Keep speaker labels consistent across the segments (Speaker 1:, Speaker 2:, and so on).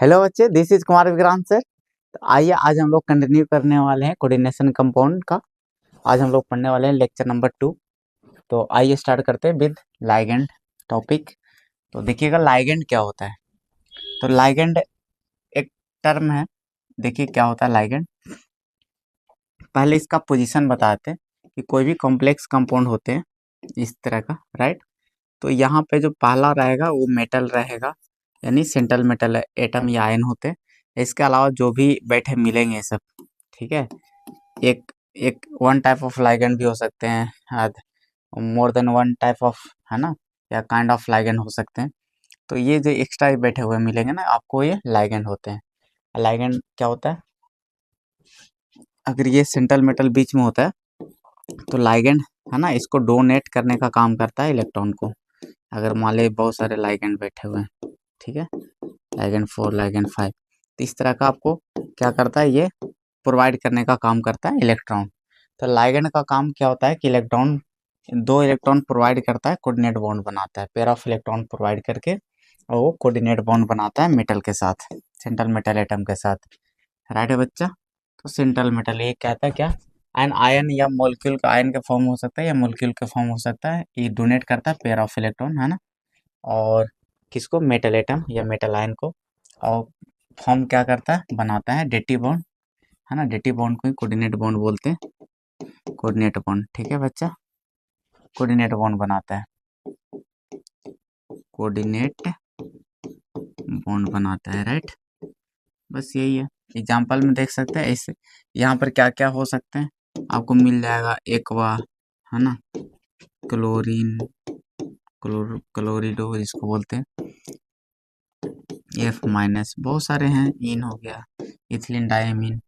Speaker 1: Hello बच्चे, this is Kumar Vikrant sir. तो आइए आज हम लोग कंटिन्यू करने वाले हैं कोऑर्डिनेशन कंपाउंड का। आज हम लोग पढ़ने वाले हैं लेक्चर नंबर 2। तो आइए स्टार्ट करते हैं विद लाइगेंड टॉपिक। तो देखिएगा लाइगेंड क्या होता है। तो लाइगेंड एक टर्म है। देखिए क्या होता है लाइगेंड। पहले इसका पोजीशन बताते हैं कि कोई भी कॉम्प्लेक्स कंपाउंड होते हैं इस तरह का, राइट। तो यहाँ पे जो पहला रहेगा वो मेटल रहेगा, यानी सेंट्रल मेटल एटम या आयन होते हैं। इसके अलावा जो भी बैठे मिलेंगे सब, ठीक है। एक एक वन टाइप ऑफ लाइगेंड भी हो सकते हैं, more than one type of, है ना, या काइंड ऑफ लाइगेंड हो सकते हैं। तो ये जो एक्स्ट्रा बैठे हुए मिलेंगे ना आपको, ये लाइगेंड होते हैं। लाइगेंड क्या होता है? अगर ये सेंट्रल मेटल बीच में होता है तो लाइगेंड, है ना, इसको डोनेट करने का काम करता है इलेक्ट्रॉन को। अगर मान ली बहुत सारे लाइगेंड बैठे हुए हैं, ठीक है, लाइगेंड 4 लाइगेंड 5, तो इस तरह का आपको क्या करता है, ये प्रोवाइड करने का काम करता है इलेक्ट्रॉन। तो लाइगेंड का काम क्या होता है कि इलेक्ट्रॉन, 2 इलेक्ट्रॉन प्रोवाइड करता है, कोऑर्डिनेट बॉन्ड बनाता है, पेयर ऑफ इलेक्ट्रॉन प्रोवाइड करके, और वो कोऑर्डिनेट बॉन्ड बनाता है मेटल के साथ, सेंट्रल मेटल एटम के साथ, राइट है बच्चा। तो सेंट्रल मेटल ये कहता है क्या, एन आयन या मॉलिक्यूल का, आयन के फॉर्म हो सकता है या मॉलिक्यूल के फॉर्म हो सकता है, ये डोनेट करता है पेयर ऑफ इलेक्ट्रॉन, है ना। और किसको? मेटल एटम या मेटल आयन को। और फॉर्म क्या करता है? बनाता है डेटिव बॉन्ड, है ना। डेटिव बॉन्ड को ही कोऑर्डिनेट बॉन्ड बोलते हैं, कोऑर्डिनेट बॉन्ड, ठीक है बच्चा। कोऑर्डिनेट बॉन्ड बनाता है, कोऑर्डिनेट बॉन्ड बनाता है, राइट। बस यही है। एग्जाम्पल में देख सकते हैं ऐसे, यहाँ पर क्या क्या हो सकते हैं आपको मिल जाएगा। एक्वा, है ना, क्लोरीन, क्लोरिडो जिसको बोलते हैं, F माइनस, बहुत सारे हैं, इन हो गया, इथिलीन डायमीन,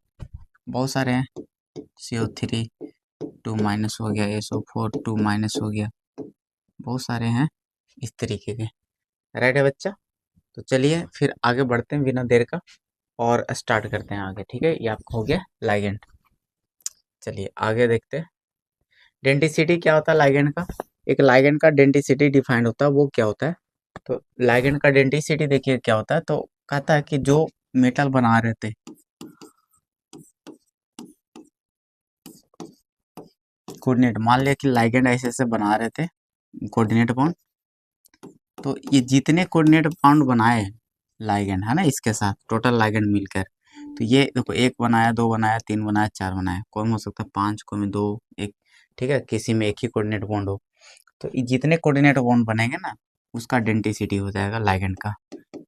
Speaker 1: बहुत सारे हैं, CO3 2 माइनस हो गया, SO4 2 माइनस हो गया, बहुत सारे हैं इस तरीके के, राइट है बच्चा। तो चलिए फिर आगे बढ़ते हैं बिना देर का और स्टार्ट करते हैं आगे, ठीक है। ये आपका हो गया लाइगेंड। चलिए आगे देखते हैं। डेंटिसिटी क्या होता है लाइगेंड का? एक लाइगेंड का डेंटिसिटी डिफाइंड होता है, वो क्या होता है? तो लाइगेंड का डेंटिसिटी देखिए क्या होता है। तो कहता है कि जो मेटल बना रहे थे, कोऑर्डिनेट, मान लिया कि लाइगेंड ऐसे ऐसे बना रहे थे कोऑर्डिनेट बॉन्ड, तो ये जितने कोऑर्डिनेट बॉन्ड बनाए लाइगेंड, है ना, इसके साथ टोटल लाइगेंड मिलकर, तो ये देखो, एक बनाया, दो बनाया, तीन बनाया, चार बनाया, कोई में हो सकता है 5, कोई में 2, एक, ठीक है, किसी में एक ही कोऑर्डिनेट बॉन्ड हो। तो ये जितने कोऑर्डिनेट बॉन्ड बनेंगे ना, उसका डेंटिसिटी हो जाएगा लाइगेंड का,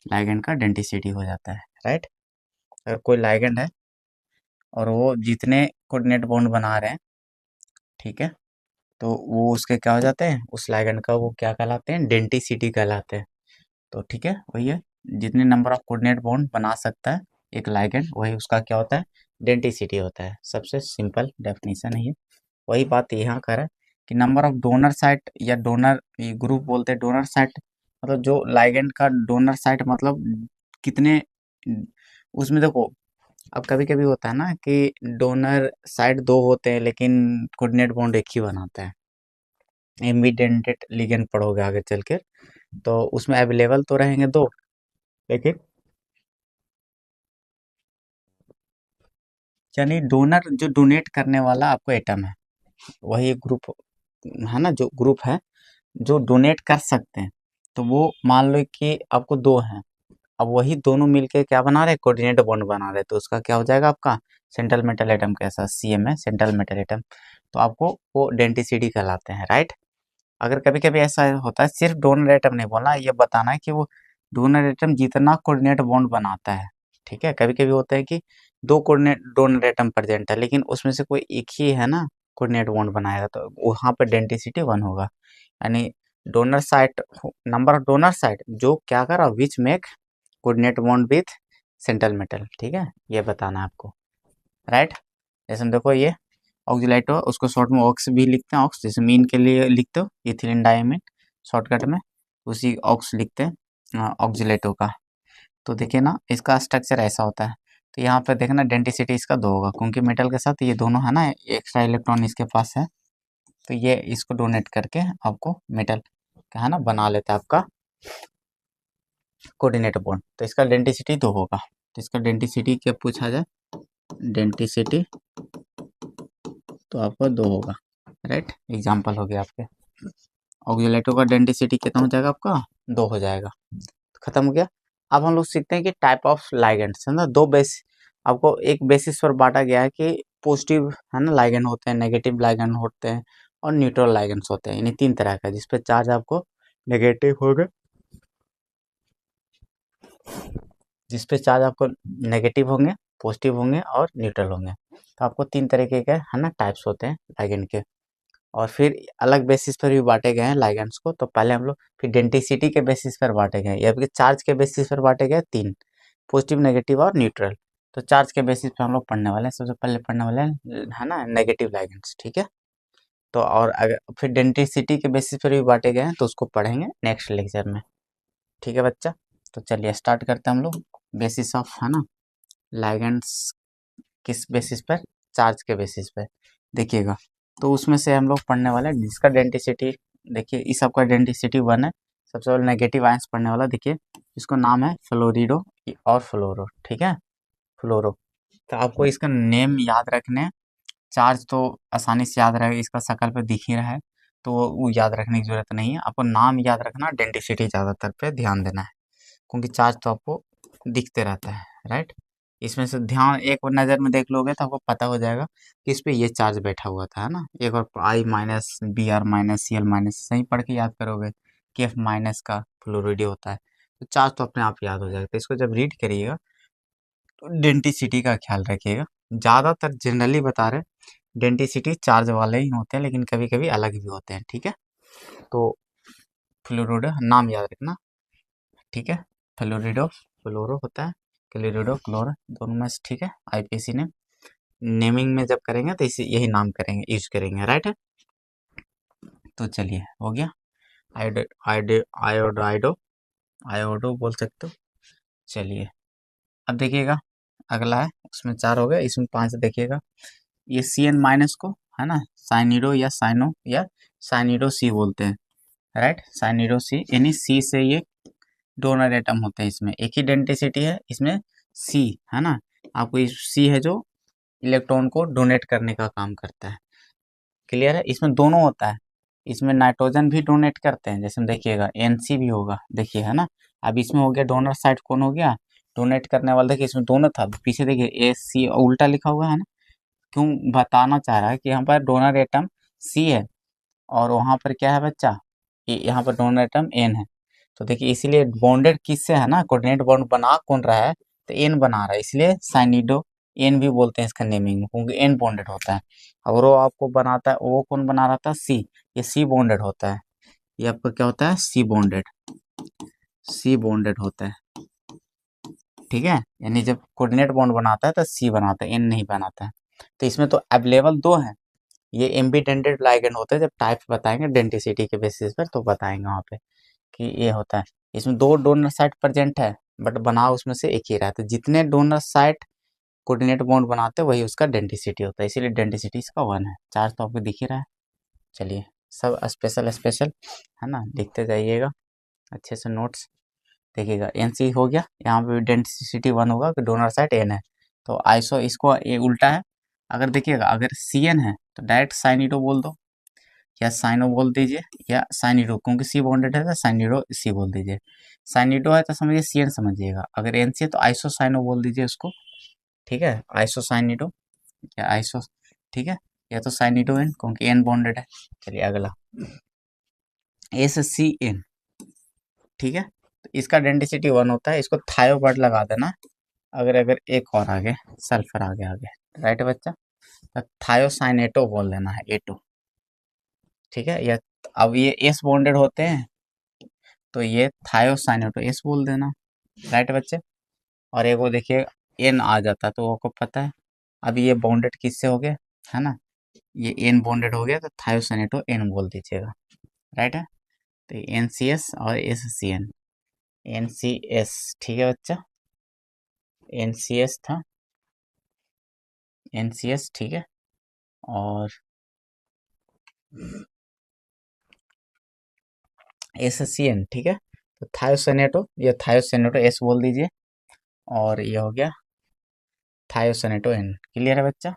Speaker 1: लाइगेंड का डेंटिसिटी हो जाता है, राइट। अगर कोई लाइगेंड है और वो जितने कोऑर्डिनेट बॉन्ड बना रहे हैं, ठीक है, तो वो उसके क्या हो जाते हैं, उस लाइगेंड का वो क्या कहलाते हैं? डेंटिसिटी कहलाते हैं। तो ठीक है, वही है, जितने नंबर ऑफ कोऑर्डिनेट बॉन्ड बना सकता है एक लाइगेंड, वही उसका क्या होता है? डेंटिसिटी होता है। सबसे सिंपल डेफिनेशन है ये। वही बात यहाँ कर रहा है कि नंबर ऑफ डोनर साइट या डोनर, ये ग्रुप बोलते हैं डोनर साइट, मतलब जो लाइगेंड का डोनर साइट, मतलब कितने, उसमें देखो, अब कभी कभी होता है ना कि डोनर साइड 2 होते हैं लेकिन कोऑर्डिनेट बॉन्ड एक ही बनाता है। एम्बिडेंटेड लिगेंड पढ़ोगे आगे चल के, तो उसमें अवेलेबल तो रहेंगे 2, लेकिन यानी डोनर जो डोनेट करने वाला आपको एटम है, वही ग्रुप, है ना, जो ग्रुप है जो डोनेट कर सकते हैं, तो वो मान लो कि आपको 2 हैं। अब वही दोनों मिलके क्या बना रहे? कोऑर्डिनेट बॉन्ड बना रहे, तो उसका क्या हो जाएगा आपका? सेंट्रल मेटल एटम के साथ CM है, सेंट्रल मेटल एटम। तो आपको वो डेंटिसिटी कहलाते हैं, राइट। अगर कभी कभी ऐसा होता है, सिर्फ डोनर एटम नहीं बोलना, ये बताना है कि वो डोनर एटम जितना कोऑर्डिनेट बॉन्ड बनाता है, ठीक है। कभी कभी होता है कि 2 कोऑर्डिनेट डोनर एटम प्रेजेंट है, लेकिन उसमें से कोई एक ही, है ना, कोऑर्डिनेट बॉन्ड बनाएगा, तो वहाँ पर डेंटिसिटी 1 होगा। यानी donor site, number of donor site जो क्या कर रहा, which make coordinate bond with central metal, ठीक है, ये बताना है आपको, राइट। जैसे देखो ये ऑक्सीलाइट हो, उसको शॉर्ट में ऑक्स भी लिखते हैं, ऑक्स जैसे मीन के लिए लिखते हो इथिलीन डायमीन, शॉर्टकट में उसी ऑक्स लिखते हैं ऑक्सीलेटो का। तो देखिए ना, इसका स्ट्रक्चर ऐसा होता है। तो यहाँ पे देखना डेंटिसिटी इसका 2 होगा, क्योंकि मेटल के साथ ये दोनों, है ना, एक्स्ट्रा इलेक्ट्रॉन इसके पास है, तो ये इसको डोनेट करके आपको मेटल का, है ना, बना लेता है आपका कोऑर्डिनेट बॉन्ड, तो इसका डेंसिटी 2 होगा। तो इसका डेंसिटी क्या पूछा जाए, डेंसिटी तो आपका 2 होगा, राइट। एग्जाम्पल हो गया आपके। ऑक्सीलेटो का डेंसिटी कितना हो जाएगा आपका, 2 हो जाएगा। खत्म हो गया। अब हम लोग सीखते हैं कि टाइप ऑफ लाइगेंड्स है ना, दो बेस आपको एक बेसिस पर बांटा गया है कि पॉजिटिव है ना लाइगेंड होते हैं, नेगेटिव लाइगेंड होते हैं और न्यूट्रल लाइगेंड्स होते हैं। यानी 3 तरह का, जिसपे चार्ज आपको नेगेटिव होगा, जिसपे चार्ज आपको नेगेटिव होंगे, पॉजिटिव होंगे और न्यूट्रल होंगे। तो आपको 3 तरीके के है ना टाइप्स होते हैं लाइगेंड के। और फिर अलग बेसिस पर भी बांटे गए हैं लाइगेंड्स को। तो पहले हम लोग फिर डेंसिटी के बेसिस पर बांटे गए हैं, या फिर चार्ज के बेसिस पर बांटे गए 3, पॉजिटिव, नेगेटिव और न्यूट्रल। तो चार्ज के बेसिस पे हम लोग पढ़ने वाले हैं, सबसे पहले पढ़ने वाले हैं है ना नेगेटिव लाइगेंड्स, ठीक है। तो और अगर फिर डेंसिटी के बेसिस पर भी बांटे गए हैं तो उसको पढ़ेंगे नेक्स्ट लेक्चर में, ठीक है बच्चा। तो चलिए स्टार्ट करते हैं हम लोग। बेसिस ऑफ है ना लाइगेंड्स, किस बेसिस पर, चार्ज के बेसिस पर देखिएगा। तो उसमें से हम लोग पढ़ने वाले हैं जिसका डेंसिटी, देखिए इस सबका डेंसिटी 1 है। सबसे पहले नेगेटिव आयंस पढ़ने वाला, देखिए इसको नाम है फ्लोरिडो और फ्लोरो, ठीक है, फ्लोरो। तो आपको इसका नेम याद रखने हैं। चार्ज तो आसानी से याद रहेगा, इसका शक्ल पे दिख ही रहा है, तो वो याद रखने की जरूरत नहीं है। आपको नाम याद रखना, डेंसिटी ज़्यादातर पे ध्यान देना है, क्योंकि चार्ज तो आपको दिखते रहता है, राइट। इसमें से ध्यान एक बार नज़र में देख लोगे तो आपको पता हो जाएगा कि इस पे ये चार्ज बैठा हुआ था, है ना। एक बार I minus, B R minus, C L minus सही पढ़ के याद करोगे कि एफ माइनस का फ्लोरिडी होता है, तो चार्ज तो अपने आप याद हो जाएगा। तो इसको जब रीड करिएगा तो डेंसिटी का ख्याल रखिएगा। ज़्यादातर जनरली बता रहे डेंसिटी चार्ज वाले ही होते हैं, लेकिन कभी कभी अलग भी होते हैं, ठीक है। तो फ्लोरिडो नाम याद रखना, ठीक है। फ्लोरिडो फ्लोरो होता है, क्लोरिडो क्लोरो दोनों में से, ठीक है। आईपीसी ने नेमिंग में जब करेंगे तो इसे यही नाम करेंगे, यूज करेंगे, राइट है। तो चलिए हो गया। आयोडो आयोडो आयोडाइडो आयोडो बोल सकते हो। चलिए अब देखिएगा, अगला है, उसमें 4 हो गए, इसमें 5 देखिएगा। ये सी एन माइनस को है ना साइनिडो या साइनो या साइनिडो सी बोलते हैं, राइट। साइनिडो सी, यानी सी से ये डोनर एटम होते हैं, इसमें एक ही डेंसिटी है, इसमें सी है ना। आपको ये सी है जो इलेक्ट्रॉन को डोनेट करने का काम करता है, क्लियर है। इसमें दोनों होता है, इसमें नाइट्रोजन भी डोनेट करते हैं, जैसे देखिएगा एनसी भी होगा, देखिए है ना। अब इसमें हो गया डोनर साइड कौन हो गया, डोनेट करने वाला। देखिए इसमें दोनों था, पीछे देखिए ए सी उल्टा लिखा हुआ है ना, क्यों बताना चाह रहा है कि यहाँ पर डोनर एटम सी है और वहाँ पर क्या है बच्चा, यहाँ पर डोनर एटम एन है। तो देखिए इसीलिए बॉन्डेड किससे है ना, कोऑर्डिनेट बॉन्ड बना कौन रहा है, तो एन बना रहा है, इसलिए साइनिडो एन भी बोलते हैं इसका नेमिंग में, क्योंकि एन बॉन्डेड होता है। और वो आपको बनाता है, वो कौन बना रहा था, सी, ये सी बॉन्डेड होता है। ये आपका क्या होता है, सी बॉन्डेड, सी बॉन्डेड होता है, ठीक है। यानी जब कोऑर्डिनेट बॉन्ड बनाता है तो सी बनाता है, एन नहीं बनाता है। तो इसमें तो अवेलेबल 2 है, ये एम्बीडेंटेड लाइगेंड होते हैं। जब टाइप्स बताएंगे डेंसिटी के बेसिस पर तो बताएंगे वहाँ पे कि ये होता है। इसमें 2 डोनर साइट प्रेजेंट है, बट बना उसमें से एक ही रहा है। तो जितने डोनर साइट कोऑर्डिनेट बॉन्ड बनाते हैं वही उसका डेंसिटी होता है, इसीलिए डेंसिटी इसका 1 है। चार्ज तो आपको दिख ही रहा है। चलिए सब स्पेशल स्पेशल है ना, लिखते जाइएगा अच्छे से नोट्स। देखिएगा एन सी हो गया, यहाँ पे डेंसिटी 1 होगा कि डोनर साइट एन है। तो आइसो इसको ये उल्टा है। अगर देखिएगा अगर सी एन है तो डायरेक्ट साइनिडो बोल दो, या साइनो बोल दीजिए, या साइनिडो, क्योंकि सी बॉन्डेड है तो साइनिडो सी बोल दीजिए। साइनिडो है तो समझिए सी एन समझिएगा, अगर एन सी है तो आइसो साइनो बोल दीजिए उसको, ठीक है। आइसो साइनिडो या आइसो, ठीक है, या तो साइनिडो एन, क्योंकि एन बॉन्डेड है। चलिए अगला एस सी एन, ठीक है। तो इसका डेंसिटी 1 होता है, इसको थायो वर्ड लगा देना। अगर अगर एक और आगे सल्फर आगे आगे, राइट बच्चा, तो थायोसाइनेटो बोल देना है, एटो, ठीक है। या अब ये एस बॉन्डेड होते हैं तो ये थायोसाइनेटो एस बोल देना, राइट बच्चे। और एक वो देखिए एन आ जाता तो आपको पता है। अब ये बॉन्डेड किससे हो गया, है ना, ये एन बॉन्डेड हो गया तो थायोसाइनेटो एन बोल दीजिएगा, राइट है। तो एन सी एस और S C N, N C S, ठीक है बच्चा, एन सी एस था, एन सी एस, ठीक है। और एस सी एन, ठीक है। तो थायोसेनेटो, ये थायोसेनेटो एस बोल दीजिए, और ये हो गया थायोसेनेटो एन। क्लियर है बच्चा,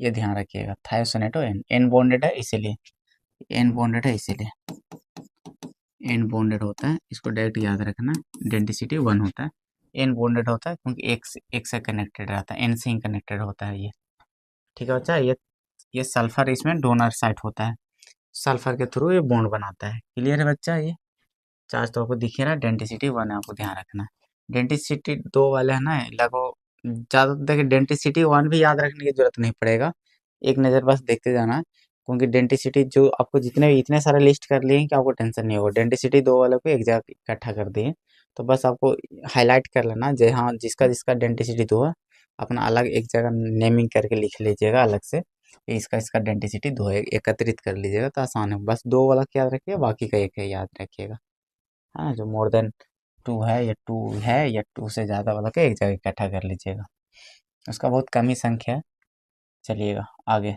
Speaker 1: ये ध्यान रखिएगा, थायोसेनेटो एन, एन बॉन्डेड है इसीलिए, एन बॉन्डेड है इसीलिए, एन बॉन्डेड होता है, इसको डायरेक्ट याद रखना, डेंसिटी 1 होता है। एन बॉन्डेड होता है क्योंकि एक से कनेक्टेड रहता है, एन से ही कनेक्टेड होता है ये। ठीक है बच्चा, ये सल्फर इसमें डोनर साइट होता है, सल्फर के थ्रू ये बॉन्ड बनाता है। क्लियर है बच्चा, ये चार्ज तो आपको दिख रहा है, डेंसिटी 1 है, आपको ध्यान रखना है। डेंसिटी 2 वाले है ना लगभग, ज़्यादा देखिए डेंसिटी 1 भी याद रखने की जरूरत नहीं पड़ेगा, एक नज़र बस देखते जाना है, क्योंकि डेंसिटी जो आपको जितने भी इतने सारे लिस्ट कर लिए हैं कि आपको टेंशन नहीं होगा। डेंसिटी 2 वालों को एक जगह इकट्ठा कर दिए, तो बस आपको हाईलाइट कर लेना, जय हाँ जिसका जिसका डेंसिटी 2 है अपना अलग एक जगह नेमिंग करके लिख लीजिएगा अलग से, कि इसका इसका डेंसिटी 2 है, एकत्रित कर लीजिएगा तो आसान है। बस 2 वाला क्या याद रखिएगा, बाकी का एक है याद रखिएगा। हाँ, जो मोर देन 2 है या 2 से ज़्यादा वाला का एक जगह इकट्ठा कर लीजिएगा, उसका बहुत कम ही संख्या है। चलिएगा आगे,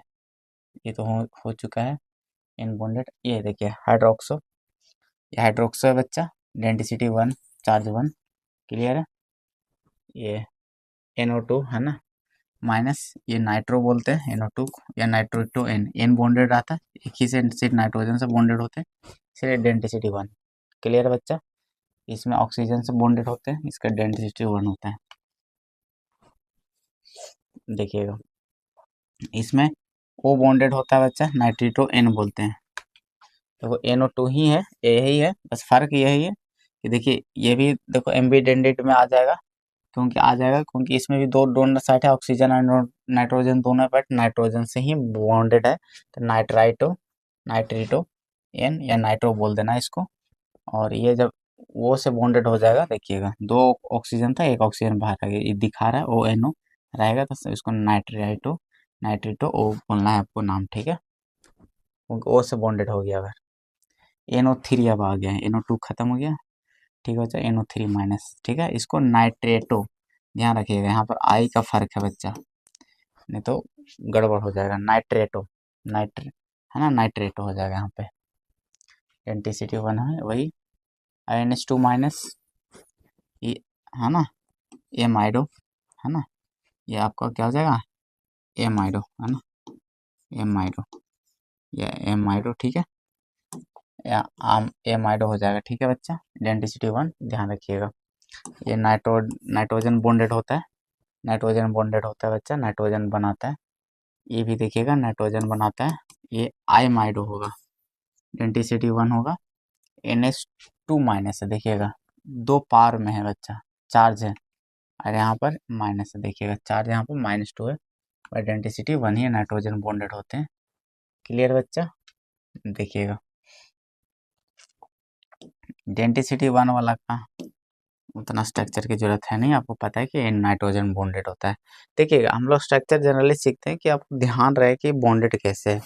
Speaker 1: ये तो हो चुका है इन बॉन्डेड। ये देखिए हाइड्रोक्सो, ये हाइड्रोक्सो है बच्चा, डेंसिटी 1, चार्ज 1। क्लियर है, ये NO2 है ना, माइनस ये नाइट्रो बोलते हैं NO2 या nitro two N, N bonded रहता है, एक ही से सिर्फ नाइट्रोजन से बॉन्डेड होते हैं, इसलिए डेंसिटी 1। क्लियर है बच्चा, इसमें ऑक्सीजन से बॉन्डेड होते हैं, इसका डेंसिटी 1 होता है। देखिएगा इसमें ओ बॉन्डेड होता है बच्चा, नाइट्रिटो एन बोलते हैं। देखो NO2 ही है, यही है, बस फर्क यही है कि देखिए ये भी देखो एम्बिडेंडेड में आ जाएगा, क्योंकि इसमें भी दो डोनर साइड है, ऑक्सीजन और नाइट्रोजन दोनों, बट नाइट्रोजन से ही बॉन्डेड है, तो नाइट्रिटो एन या नाइट्रो बोल देना इसको। और ये जब वो से बॉन्डेड हो जाएगा, देखिएगा 2 ऑक्सीजन था, 1 ऑक्सीजन बाहर आ गया, ये दिखा रहा है ONO रहेगा, तो इसको नाइट्राइटो नाइट्रिटो ओ बोलना है आपको नाम, ठीक है, क्योंकि ओ से बॉन्डेड हो गया। अगर NO3 अब आ गया है, NO2 खत्म हो गया, ठीक है बच्चा, NO3 माइनस, ठीक है, इसको नाइट्रेटो, ध्यान रखिएगा यहाँ पर आई का फर्क है बच्चा, नहीं तो गड़बड़ हो जाएगा। नाइट्रेटो, नाइट्रे है ना, नाइट्रेटो हो जाएगा यहाँ पे, डेंसिटी 1 है वही, NH2 माइनस, ये है ना, एमाइडो है ना, ये आपका क्या हो जाएगा, एमाइडो है ना, एमाइडो या एमाइडो, ठीक है, या आम एमाइडो हो जाएगा, ठीक है बच्चा, डेंसिटी 1 ध्यान रखिएगा। ये नाइट्रोजन बॉन्डेड होता है, नाइट्रोजन बॉन्डेड होता है बच्चा, नाइट्रोजन बनाता है, ये भी देखिएगा नाइट्रोजन बनाता है, ये आइमाइडो होगा, डेंसिटी 1 होगा, NH2 माइनस है, देखिएगा 2 पार में है बच्चा, चार्ज है, और यहाँ पर माइनस है, देखिएगा चार्ज यहाँ पर -2 है, और डेंसिटी 1 ही है, नाइट्रोजन बॉन्डेड होते हैं। क्लियर बच्चा, देखिएगा डेंसिटी 1 वाला का उतना स्ट्रक्चर की जरूरत है नहीं, आपको पता है कि नाइट्रोजन बॉन्डेड होता है। देखिएगा हम लोग स्ट्रक्चर जनरली सीखते हैं कि आपको ध्यान रहे कि बॉन्डेड कैसे है,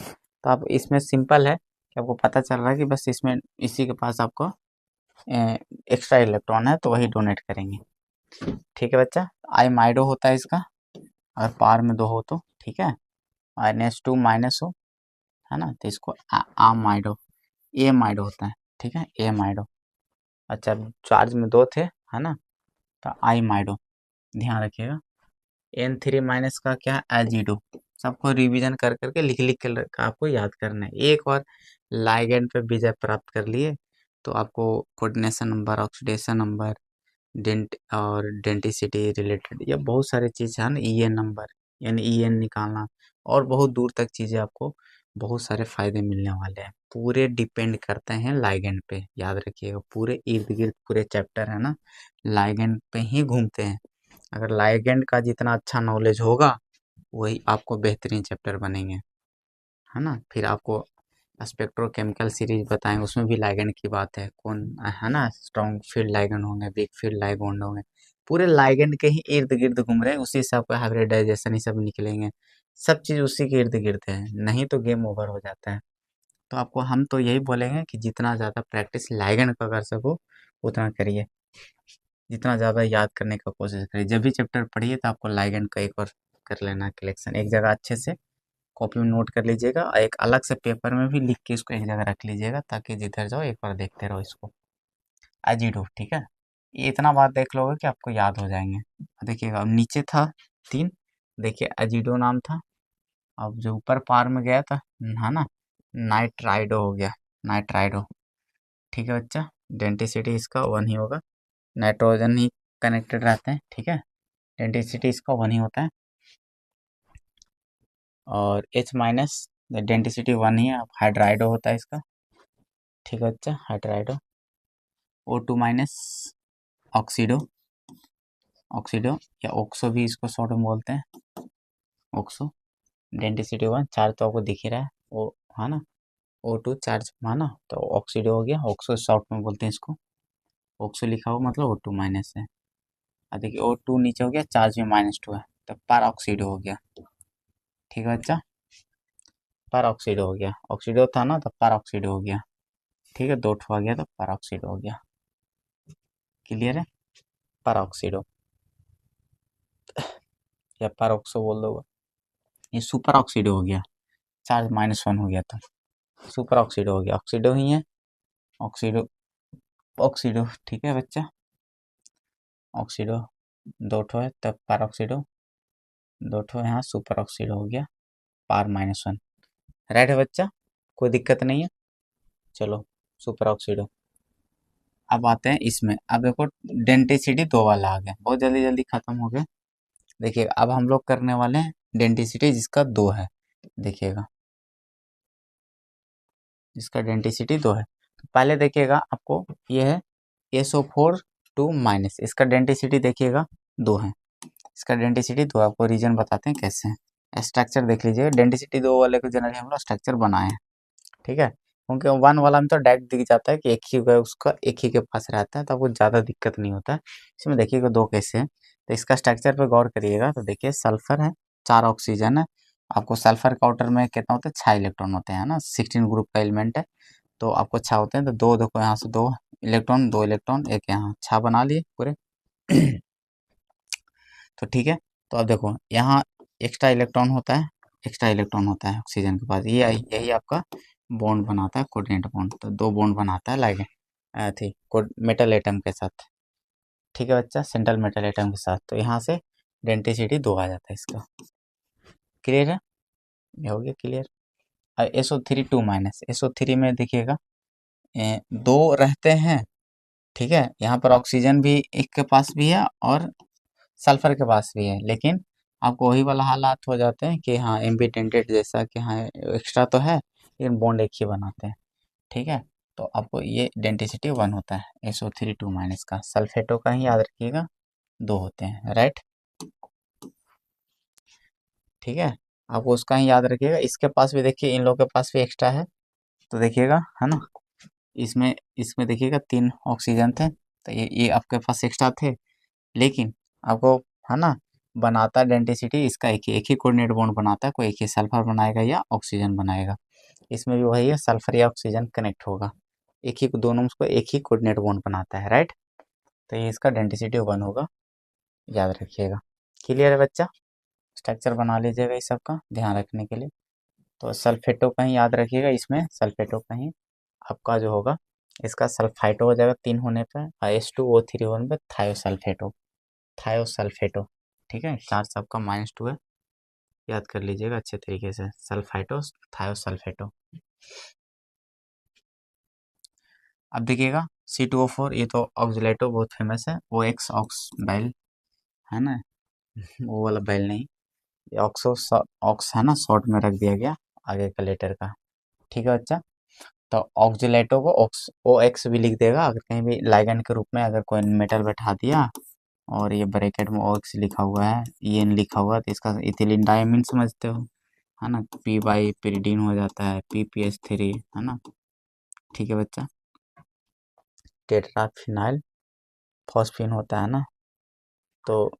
Speaker 1: तो आप इसमें सिंपल है कि आपको पता चल रहा है कि बस इसमें इसी के पास आपको एक्स्ट्रा इलेक्ट्रॉन है तो वही डोनेट करेंगे। ठीक है बच्चा, आई माइडो होता है इसका, अगर पार में 2 हो तो, ठीक है, और NH2 माइनस हो, है ना, तो इसको आ माइडो, ए माइडो होता है, ठीक है, ए माइडो। अच्छा, चार्ज में 2 थे, है ना, तो आई माइडो, ध्यान रखिएगा। N3 माइनस का क्या, एल्जिडो। सबको रिवीजन कर करके लिख लिख कर आपको याद करना है, एक और लाइगेंड पे विजय प्राप्त कर लिए तो आपको coordination number, oxidation number, denticity related, या बहुत सारी चीज़ है ना, EN नंबर, यानी EN निकालना, और बहुत दूर तक चीज़ें आपको बहुत सारे फायदे मिलने वाले हैं। पूरे डिपेंड करते हैं लाइगेंड पे, याद रखिएगा, पूरे इर्द गिर्द पूरे चैप्टर है ना लाइगेंड पे ही घूमते हैं। अगर लाइगेंड का जितना अच्छा नॉलेज होगा वही आपको बेहतरीन चैप्टर बनेंगे, है ना। फिर आपको स्पेक्ट्रोकेमिकल सीरीज बताएंगे, उसमें भी लाइगेंड की बात है, कौन है ना, स्ट्रॉन्ग फील्ड लाइगेंड होंगे, वीक फील्ड लाइगेंड होंगे, पूरे लाइगेंड के ही इर्द गिर्द घूम रहे हैं, उसी से आपका हाइब्रिडाइजेशन ही सब निकलेंगे, सब चीज़ उसी के इर्द गिर्द है, नहीं तो गेम ओवर हो जाता है। तो आपको हम तो यही बोलेंगे कि जितना ज़्यादा प्रैक्टिस लाइगेंड का कर सको उतना करिए, जितना ज़्यादा याद करने का कोशिश करिए, जब भी चैप्टर पढ़िए तो आपको लाइगेंड का एक और कर लेना कलेक्शन, एक जगह अच्छे से कॉपी में नोट कर लीजिएगा, और एक अलग से पेपर में भी लिख के इसको एक जगह रख लीजिएगा, ताकि जिधर जाओ एक बार देखते रहो इसको। एजिडो, ठीक है। ये इतना बात देख लोगे कि आपको याद हो जाएंगे। देखिएगा अब नीचे था 3, देखिए एजिडो नाम था। अब जो ऊपर पार में गया था, है ना, नाइट्राइडो हो गया, नाइट्राइडो, ठीक है बच्चा। डेंटिसिटी इसका 1 ही होगा, नाइट्रोजन ही कनेक्टेड रहते हैं, ठीक है। डेंटिसिटी इसका 1 ही होता है। और H माइनस डेंटिसिटी 1 ही है, हाइड्राइडो होता है इसका, ठीक है बच्चा, हाइड्राइडो। O2 माइनस ऑक्सीडो, ऑक्सीडो या ऑक्सो भी इसको शॉर्ट में बोलते हैं, ऑक्सो। डेंटिसिटी 1, चार्ज तो आपको दिख ही रहा है, वो है ना, O2 चार्ज माना तो ऑक्सीडो हो गया, ऑक्सो शॉर्ट में बोलते हैं इसको। ऑक्सो लिखा हुआ मतलब O2 माइनस है। अब देखिए O2 नीचे हो गया, चार्ज में -2 है, तो पर ऑक्सीडो हो गया, ठीक है बच्चा, पर ऑक्सीडो हो गया। ऑक्सीडो था ना तो पर ऑक्सीडो हो गया, ठीक है, 2 ठो आ गया तो पर ऑक्सीडो हो गया, क्लियर है। पर ऑक्सीडो या पर ऑक्सो बोल दो, ये सुपर ऑक्सीडो हो गया, चार्ज -1 हो गया तो सुपर ऑक्सीडो हो गया, ऑक्सीडो ही है, ऑक्सीडो, ऑक्सीडो, ठीक है बच्चा। ऑक्सीडो 2 ठो है तब पर ऑक्सीडो, 2 ठो यहाँ सुपर ऑक्सीडो हो गया, पार -1, राइट है बच्चा, कोई दिक्कत नहीं है। चलो सुपर ऑक्सीडो। अब आते हैं इसमें, अब देखो डेंटिसिटी 2 वाला आ गया, बहुत जल्दी जल्दी खत्म हो गया। देखिए अब हम लोग करने वाले हैं डेंटिसिटी जिसका 2 है, देखिएगा जिसका डेंटिसिटी 2 है। तो पहले देखिएगा आपको ये है SO4 2 माइनस, इसका डेंटिसिटी देखिएगा 2 है, इसका डेंटिसिटी 2, आपको रीजन बताते हैं कैसे है। स्ट्रक्चर देख लीजिएगा, डेंटिसिटी 2 वाले को जनरली हम लोग स्ट्रक्चर बनाए हैं, ठीक है, क्योंकि 1 वाला में तो डायरेक्ट दिख जाता है कि एक ही उसका एक ही के पास रहता है, तो आपको ज़्यादा दिक्कत नहीं होता है। इसमें देखिएगा 2 कैसे हैं, तो इसका स्ट्रक्चर पे गौर करिएगा, तो देखिए सल्फर है, 4 ऑक्सीजन है, आपको सल्फर का आउटर में कितना होता है, 6 इलेक्ट्रॉन होते हैं ना, 16 ग्रुप का एलिमेंट है, तो आपको 6 होते हैं, तो 2 देखो यहाँ से 2 इलेक्ट्रॉन, 2 इलेक्ट्रॉन, एक यहाँ 6 बना लिए पूरे। तो ठीक है, तो अब देखो यहाँ एक्स्ट्रा इलेक्ट्रॉन होता है, एक्स्ट्रा इलेक्ट्रॉन होता है ऑक्सीजन के पास, ये यही आपका बॉन्ड बनाता है, कोऑर्डिनेट बॉन्ड, तो 2 बॉन्ड बनाता है लाइक थी मेटल एटम के साथ, ठीक है बच्चा, सेंट्रल मेटल एटम के साथ, तो यहाँ से डेंटिसिटी 2 आ जाता है इसका, क्लियर है, ये हो गया क्लियर। SO3 2 माइनस, SO3 में देखिएगा 2 रहते हैं, ठीक है, यहाँ पर ऑक्सीजन भी एक के पास भी है और सल्फर के पास भी है, लेकिन आपको वही वाला हालात हो जाते हैं कि हाँ एम्बिडेंटेड जैसा कि हाँ एक्स्ट्रा तो है लेकिन बॉन्ड एक ही बनाते हैं, ठीक है। तो आपको ये डेंटिसिटी 1 होता है SO3 2 माइनस का, सल्फेटो का ही याद रखिएगा 2 होते हैं, राइट, ठीक है, आपको उसका ही याद रखिएगा। इसके पास भी देखिए, इन लोगों के पास भी एक्स्ट्रा है, तो देखिएगा है ना, इसमें इसमें देखिएगा 3 ऑक्सीजन थे, तो ये आपके पास एक्स्ट्रा थे, लेकिन आपको है ना बनाता डेंटिसिटी इसका एक ही कोऑर्डिनेट बॉन्ड बनाता है, कोई एक ही सल्फर बनाएगा या ऑक्सीजन बनाएगा, इसमें भी वही है, सल्फर या ऑक्सीजन कनेक्ट होगा, एक ही दोनों उसको एक ही कोऑर्डिनेट बॉन्ड बनाता है, राइट। तो ये इसका डेंटिसिटी 1 होगा, याद रखिएगा, क्लियर है बच्चा। स्ट्रक्चर बना लीजिएगा इस सब का ध्यान रखने के लिए। तो सल्फेटो का ही याद रखिएगा, इसमें सल्फेटो का ही आपका जो होगा, इसका सल्फाइटो हो जाएगा 3 होने पर, H2O3 होने पर थायोसल्फेटो, थायोसल्फेटो, ठीक है, चार्ज आपका -2 है, याद कर लीजिएगा अच्छे तरीके से, सल्फाइटो थायोसल्फेटो। अब देखिएगा C2O4, ये तो ऑक्सीलेटो बहुत फेमस है, OX ऑक्स बैल है ना, वो वाला बैल नहीं, ये ऑक्सो ऑक्स है ना, शॉर्ट में रख दिया गया आगे का लेटर का, ठीक है बच्चा। तो ऑक्सीलेटो को OX भी लिख देगा, अगर कहीं भी लाइगेंड के रूप में अगर कोई मेटल बैठा दिया और ये ब्रैकेट में OX लिखा हुआ है, EN लिखा हुआ है, तो इसका इथिलीन डायमीन समझते हो, है ना, P बाई पिरिडीन हो जाता है, PPS3, है ना, ठीक है बच्चा। टेट्राफिनाइल फॉस्फीन होता है ना, तो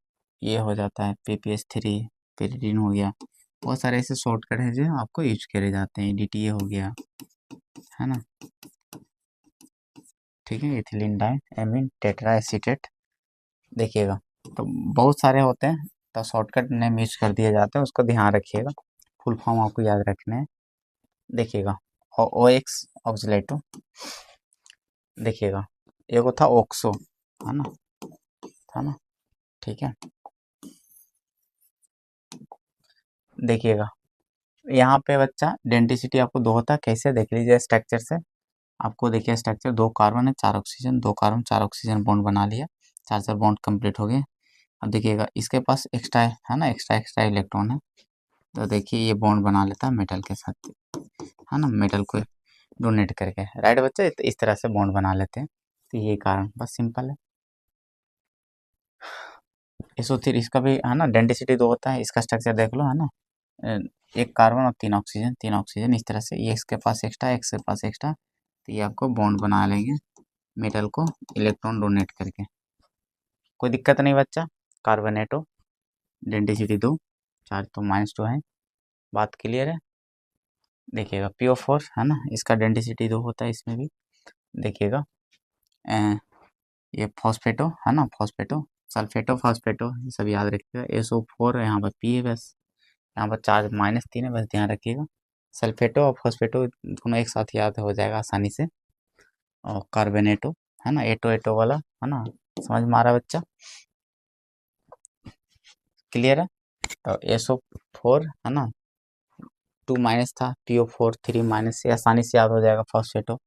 Speaker 1: ये हो जाता है PPS3, पिरिडीन हो गया, बहुत सारे ऐसे शॉर्टकट हैं जो आपको यूज करे जाते हैं, DTA हो गया, है ना, ठीक है, इथिलीन डायमीन टेट्रा एसीटेट, देखिएगा तो बहुत सारे होते हैं, तो शॉर्टकट नेम यूज कर दिए जाते हैं, उसको ध्यान रखिएगा, फुल फॉर्म आपको याद रखने हैं। देखिएगा OX ऑक्सीलेटो, देखिएगा एगो था ऑक्सो, है ना, था ना, ठीक है। देखिएगा यहाँ पे बच्चा डेंटिसिटी आपको दो होता है, कैसे देख लीजिए स्ट्रक्चर से। आपको देखिए स्ट्रक्चर, 2 कार्बन है 4 ऑक्सीजन, 2 कार्बन 4 ऑक्सीजन बॉन्ड बना लिया, 4 बॉन्ड कंप्लीट हो गए। अब देखिएगा इसके पास एक्स्ट्रा है ना, एक्स्ट्रा एक्स्ट्रा इलेक्ट्रॉन है, तो देखिए ये बॉन्ड बना लेता है मेटल के साथ, है ना, मेटल को डोनेट करके, राइट बच्चा, इस तरह से बॉन्ड बना लेते हैं। तो ये कारण बस सिंपल है। SO3 इसका भी है ना डेंसिटी 2 होता है, इसका स्ट्रक्चर देख लो, है ना, एक कार्बन और 3 ऑक्सीजन, 3 ऑक्सीजन, इस तरह से, ये इसके पास एक्स्ट्रा, एक के पास एक्स्ट्रा, तो ये आपको बॉन्ड बना लेंगे मेटल को इलेक्ट्रॉन डोनेट करके। कोई दिक्कत नहीं बच्चा। कार्बोनेटो डेंसिटी 2, चार्ज तो -2 है, बात क्लियर है। देखिएगा PO4 है ना, इसका डेंसिटी 2 होता है, इसमें भी देखिएगा ये फॉस्फेटो है ना, फॉस्फेटो, सल्फेटो, फॉस्फेटो, ये सब याद रखिएगा। SO4 है, यहाँ पर P है, बस यहाँ पर चार्ज -3 है, बस ध्यान रखिएगा। सल्फेटो और फॉस्फेटो दोनों एक साथ याद हो जाएगा आसानी से। और कार्बोनेटो है ना, एटो एटो वाला, है ना, समझ में आ रहा है बच्चा, क्लियर है। तो SO4 है ना, 2 था, PO4 3 से आसानी से याद हो जाएगा फॉस्फेटो।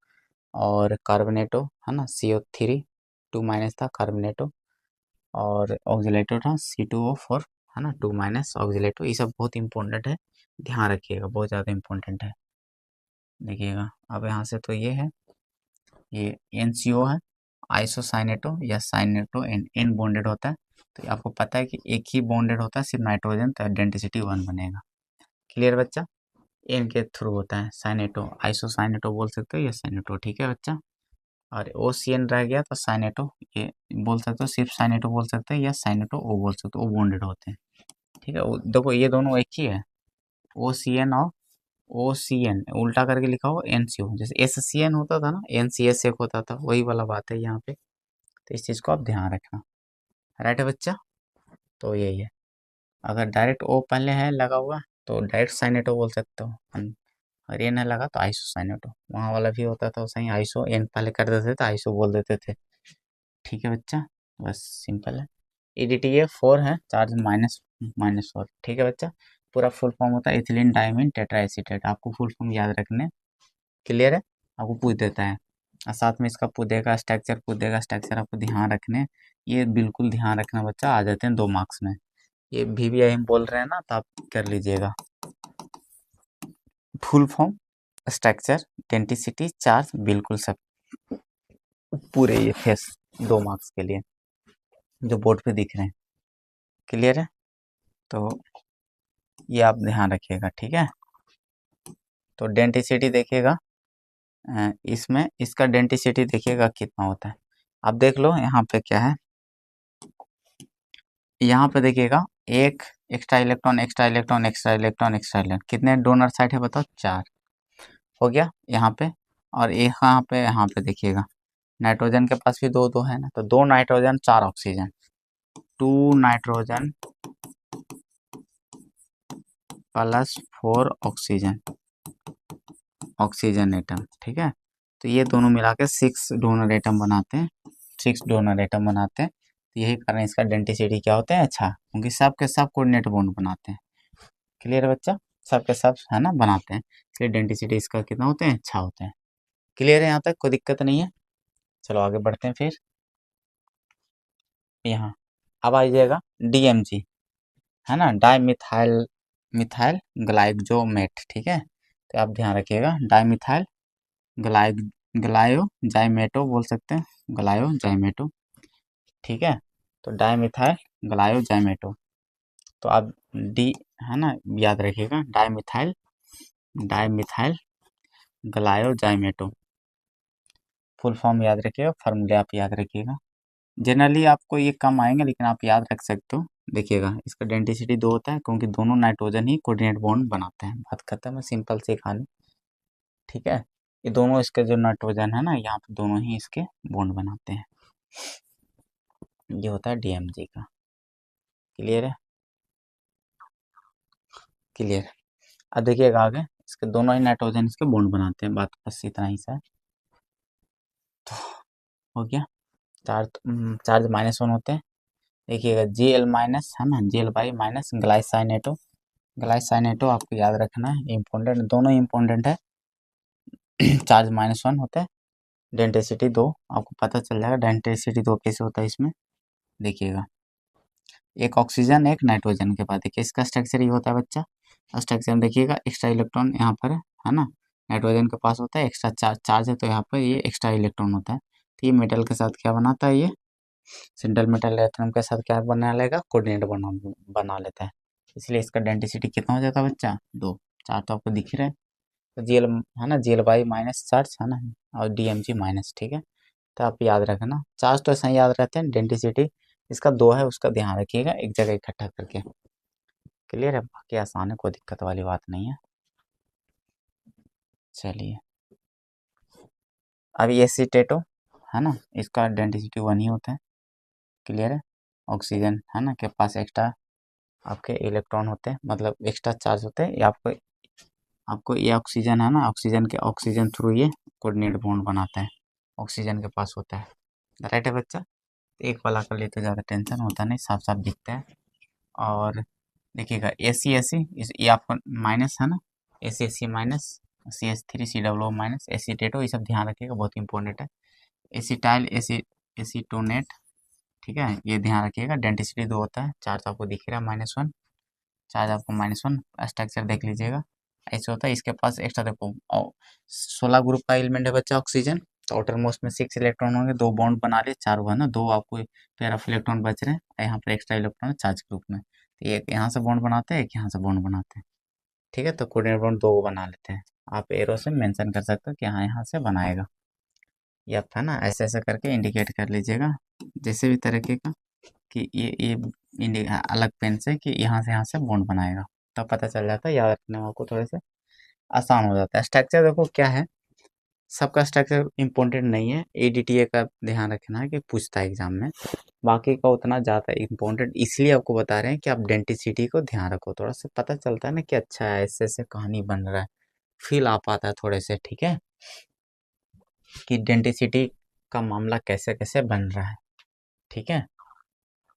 Speaker 1: और कार्बोनेटो है ना, CO3 2 था कार्बोनेटो, और ऑक्सीलेटो था C2O4 है ना, 2 ऑक्सीलेटो। ये सब बहुत इंपॉर्टेंट है, ध्यान रखिएगा, बहुत ज़्यादा इंपॉर्टेंट है। देखिएगा अब यहाँ से तो ये है, ये NCO है, आइसोसाइनेटो या साइनेटो, एन बॉन्डेड होता है। तो आपको पता है कि एक ही बॉन्डेड होता है सिर्फ नाइट्रोजन, तो आइडेंटिसिटी 1 बनेगा। क्लियर बच्चा, एन के थ्रू होता है साइनेटो, आइसोसाइनेटो बोल सकते हो या साइनेटो, ठीक है बच्चा। और OCN रह गया तो साइनेटो, ये बोल सकते हो, सिर्फ साइनेटो बोल सकते हैं या साइनेटो ओ बोल सकते हो, ओ बॉन्डेड होते हैं, ठीक है। देखो ये दोनों एक ही है, OCN और OCN उल्टा करके लिखा हो NCO, जैसे SCN होता था ना, NCS एक होता था, वही वाला बात है यहाँ पे। तो इस चीज़ को आप ध्यान रखना, राइट है बच्चा। तो यही है, अगर डायरेक्ट O पहले है लगा हुआ तो डायरेक्ट साइनेटो बोल सकते हो, और ये नहीं लगा तो आइसो साइनेटो, वहाँ वाला भी होता था सही, आइसो एन पहले कर देते थे, आइसो बोल देते थे, ठीक है बच्चा, बस सिंपल है। EDTA4 है, चार्ज -4, ठीक है बच्चा। पूरा फुल फॉर्म होता है इथिलीन डायमीन टेट्राएसीटेट, आपको फुल फॉर्म याद रखने, क्लियर है, आपको पूछ देता है, और साथ में इसका पूछ देगा स्ट्रक्चर आपको ध्यान रखने, ये बिल्कुल ध्यान रखना बच्चा, आ जाते हैं 2 मार्क्स में। ये VVI हम बोल रहे हैं ना, तो आप कर लीजिएगा, full form, structure, density, charge, बिल्कुल सब पूरे ये फेस 2 मार्क्स के लिए जो बोर्ड पे दिख रहे हैं, क्लियर है। तो ये आप ध्यान रखिएगा, ठीक है। तो डेंसिटी देखिएगा, इसमें इसका डेंसिटी देखिएगा कितना होता है। अब देख लो यहाँ पे क्या है, यहाँ पे देखिएगा एक extra electron, extra electron, extra electron, extra electron, कितने डोनर साइड है बताओ, 4 हो गया यहाँ पे। और यहाँ पे देखिएगा नाइट्रोजन के पास भी 2 2 है ना, तो 2 nitrogen 4 oxygen, 2 nitrogen plus 4 oxygen, oxygen atom, ठीक है। तो ये दोनों मिला के 6 डोनर एटम बनाते हैं, 6 डोनर एटम बनाते हैं। तो यही कारण इसका डेंसिटी क्या होता है, अच्छा, क्योंकि सब के सब कोऑर्डिनेट बॉन्ड बनाते हैं, क्लियर है बच्चा, सब के सब है ना बनाते हैं, इसलिए डेंसिटी इसका कितना होते हैं, अच्छा होते हैं। क्लियर है यहाँ तक, कोई दिक्कत नहीं है। चलो आगे बढ़ते हैं फिर। यहाँ अब आ जाएगा DMG, है ना, डाई मिथाइल, मिथाइल ग्लाइकोमेट, ठीक है। तो आप ध्यान रखिएगा, डाई मिथाइल ग्लाइ ग्लायो जाइमेटो बोल सकते हैं, ग्लायो जाइमेटो, ठीक है। तो डाई मिथाइल ग्लायो जाइमेटो, तो आप डी है ना याद रखिएगा, डाई मिथाइल ग्लायो जाइमेटो, फुल फॉर्म याद रखिएगा, फार्मूले आप याद रखिएगा। जनरली आपको ये कम आएंगे लेकिन आप याद रख सकते हो। देखिएगा इसका डेंसिटी 2 होता है, क्योंकि दोनों नाइट्रोजन ही कोऑर्डिनेट बॉन्ड बनाते हैं, बात खत्म है, सिंपल सी कहानी, ठीक है। ये दोनों इसके जो नाइट्रोजन है ना, यहाँ पे दोनों ही इसके बॉन्ड बनाते हैं, ये होता है DMG का, क्लियर है, क्लियर। अब देखिएगा आगे, इसके दोनों ही नाइट्रोजन इसके बॉन्ड बनाते हैं, बात बस इतना ही सा है। हो गया। चार्ज -1 होते हैं। देखिएगा Gl माइनस है ना, Gl बाई माइनस ग्लाइसाइनेटो। ग्लाइसाइनेटो आपको याद रखना है, इम्पोर्टेंट, दोनों इम्पोर्टेंट है। चार्ज -1 होता है, डेंसिटी 2, आपको पता चल जाएगा डेंसिटी 2 कैसे होता है इसमें। देखिएगा एक ऑक्सीजन एक नाइट्रोजन के बाद देखिए इसका स्ट्रक्चर ये होता है बच्चा। स्ट्रक्चर में देखिएगा एक्स्ट्रा इलेक्ट्रॉन यहाँ पर है ना, नाइट्रोजन के पास होता है, एक्स्ट्रा चार्ज है तो यहाँ पर ये एक्स्ट्रा इलेक्ट्रॉन होता है। तो ये मेटल के साथ क्या बनाता है, ये सिंगल मेटल एटम के साथ क्या बना लेगा, कोऑर्डिनेट बना लेता है। इसलिए इसका डेंसिटी कितना हो जाता है बच्चा, 2। चार्ज तो आपको दिख ही रहा है, तो Gl है ना, Gl बाई माइनस चार्ज है ना, और DMG माइनस, ठीक है। तो आप याद रखना, चार्ज तो ऐसा ही याद रहते हैं, डेंसिटी इसका 2 है, उसका ध्यान रखिएगा एक जगह इकट्ठा करके। क्लियर है, बाकी आसान है, कोई दिक्कत वाली बात नहीं है। चलिए अब एसीटेटो है ना, इसका डेंसिटी 1 ही होता है। क्लियर है, ऑक्सीजन है ना के पास एक्स्ट्रा आपके इलेक्ट्रॉन होते हैं, मतलब एक्स्ट्रा चार्ज होते हैं। ये आपको ये ऑक्सीजन है ना, ऑक्सीजन थ्रू ये कोऑर्डिनेट बॉन्ड बनाता है, ऑक्सीजन के पास होता है। राइट है बच्चा, एक वाला कर लिए तो ज़्यादा टेंशन होता नहीं, साफ साफ दिखता है। और देखिएगा AC ये आपका माइनस है ना, AC माइनस, CH3COO माइनस, एसीटेटो, ये सब ध्यान रखिएगा, बहुत इंपॉर्टेंट है। एसीटाइल एसीटोनेट, ठीक है, ये ध्यान रखिएगा। डेंसिटी 2 होता है, चार्ज आपको दिख रहा है -1, चार्ज आपको -1, स्ट्रक्चर देख लीजिएगा ऐसे होता है। इसके पास एक्स्ट्रा देखो 16 ग्रुप का एलिमेंट है बच्चा ऑक्सीजन, तो आउटर मोस्ट में 6 इलेक्ट्रॉन होंगे, 2 बॉन्ड बना लिए, 4 हुआ ना, 2 आपको पेयर ऑफ इलेक्ट्रॉन बच रहे हैं, यहाँ पर एक्स्ट्रा इलेक्ट्रॉन है चार्ज ग्रुप में, तो एक यहाँ से बॉन्ड बनाते हैं, एक यहाँ से बॉन्ड बनाते हैं, ठीक है। तो कोऑर्डिनेट बॉन्ड 2 बना लेते हैं, आप एरो से मेंशन कर सकते हो कि हाँ यहाँ से बनाएगा, ये आप है ना ऐसे ऐसे करके इंडिकेट कर लीजिएगा, जैसे भी तरीके का कि ये अलग पेन से कि यहाँ से बॉन्ड बनाएगा, तब पता चल जाता है, याद रखने में आपको थोड़े से आसान हो जाता है। स्ट्रक्चर देखो क्या है, सबका स्ट्रक्चर इम्पोर्टेंट नहीं है, ADTA का ध्यान रखना है कि पूछता है एग्जाम में, बाकी का उतना ज़्यादा इम्पोर्टेंट इसलिए आपको बता रहे हैं कि आप डेंसिटी को ध्यान रखो, थोड़ा सा पता चलता है ना कि अच्छा है, ऐसे ऐसे कहानी बन रहा है, फील आ पाता है थोड़े से, ठीक है, कि डेंसिटी का मामला कैसे कैसे बन रहा है, ठीक है।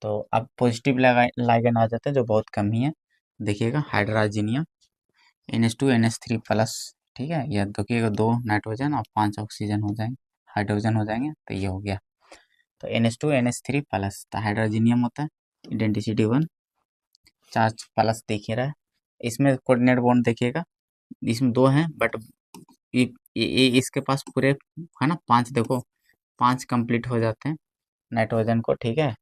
Speaker 1: तो अब पॉजिटिव लाइगेंड आ जाते हैं जो बहुत कम ही है। देखिएगा हाइड्रोजीनियम NH2 NH3 प्लस, ठीक है, यह देखिएगा 2 नाइट्रोजन और 5 ऑक्सीजन हो जाएंगे, हाइड्रोजन हो जाएंगे, तो ये हो गया। तो NH2 NH3 प्लस, तो हाइड्रोजीनियम होता है, डेंसिटी 1, चार्ज प्लस देखिए रहा है। इसमें कोऑर्डिनेट बॉन्ड देखिएगा, इसमें 2 हैं, बट इसके पास पूरे है ना 5, देखो 5 कंप्लीट हो जाते हैं नाइट्रोजन को, ठीक है,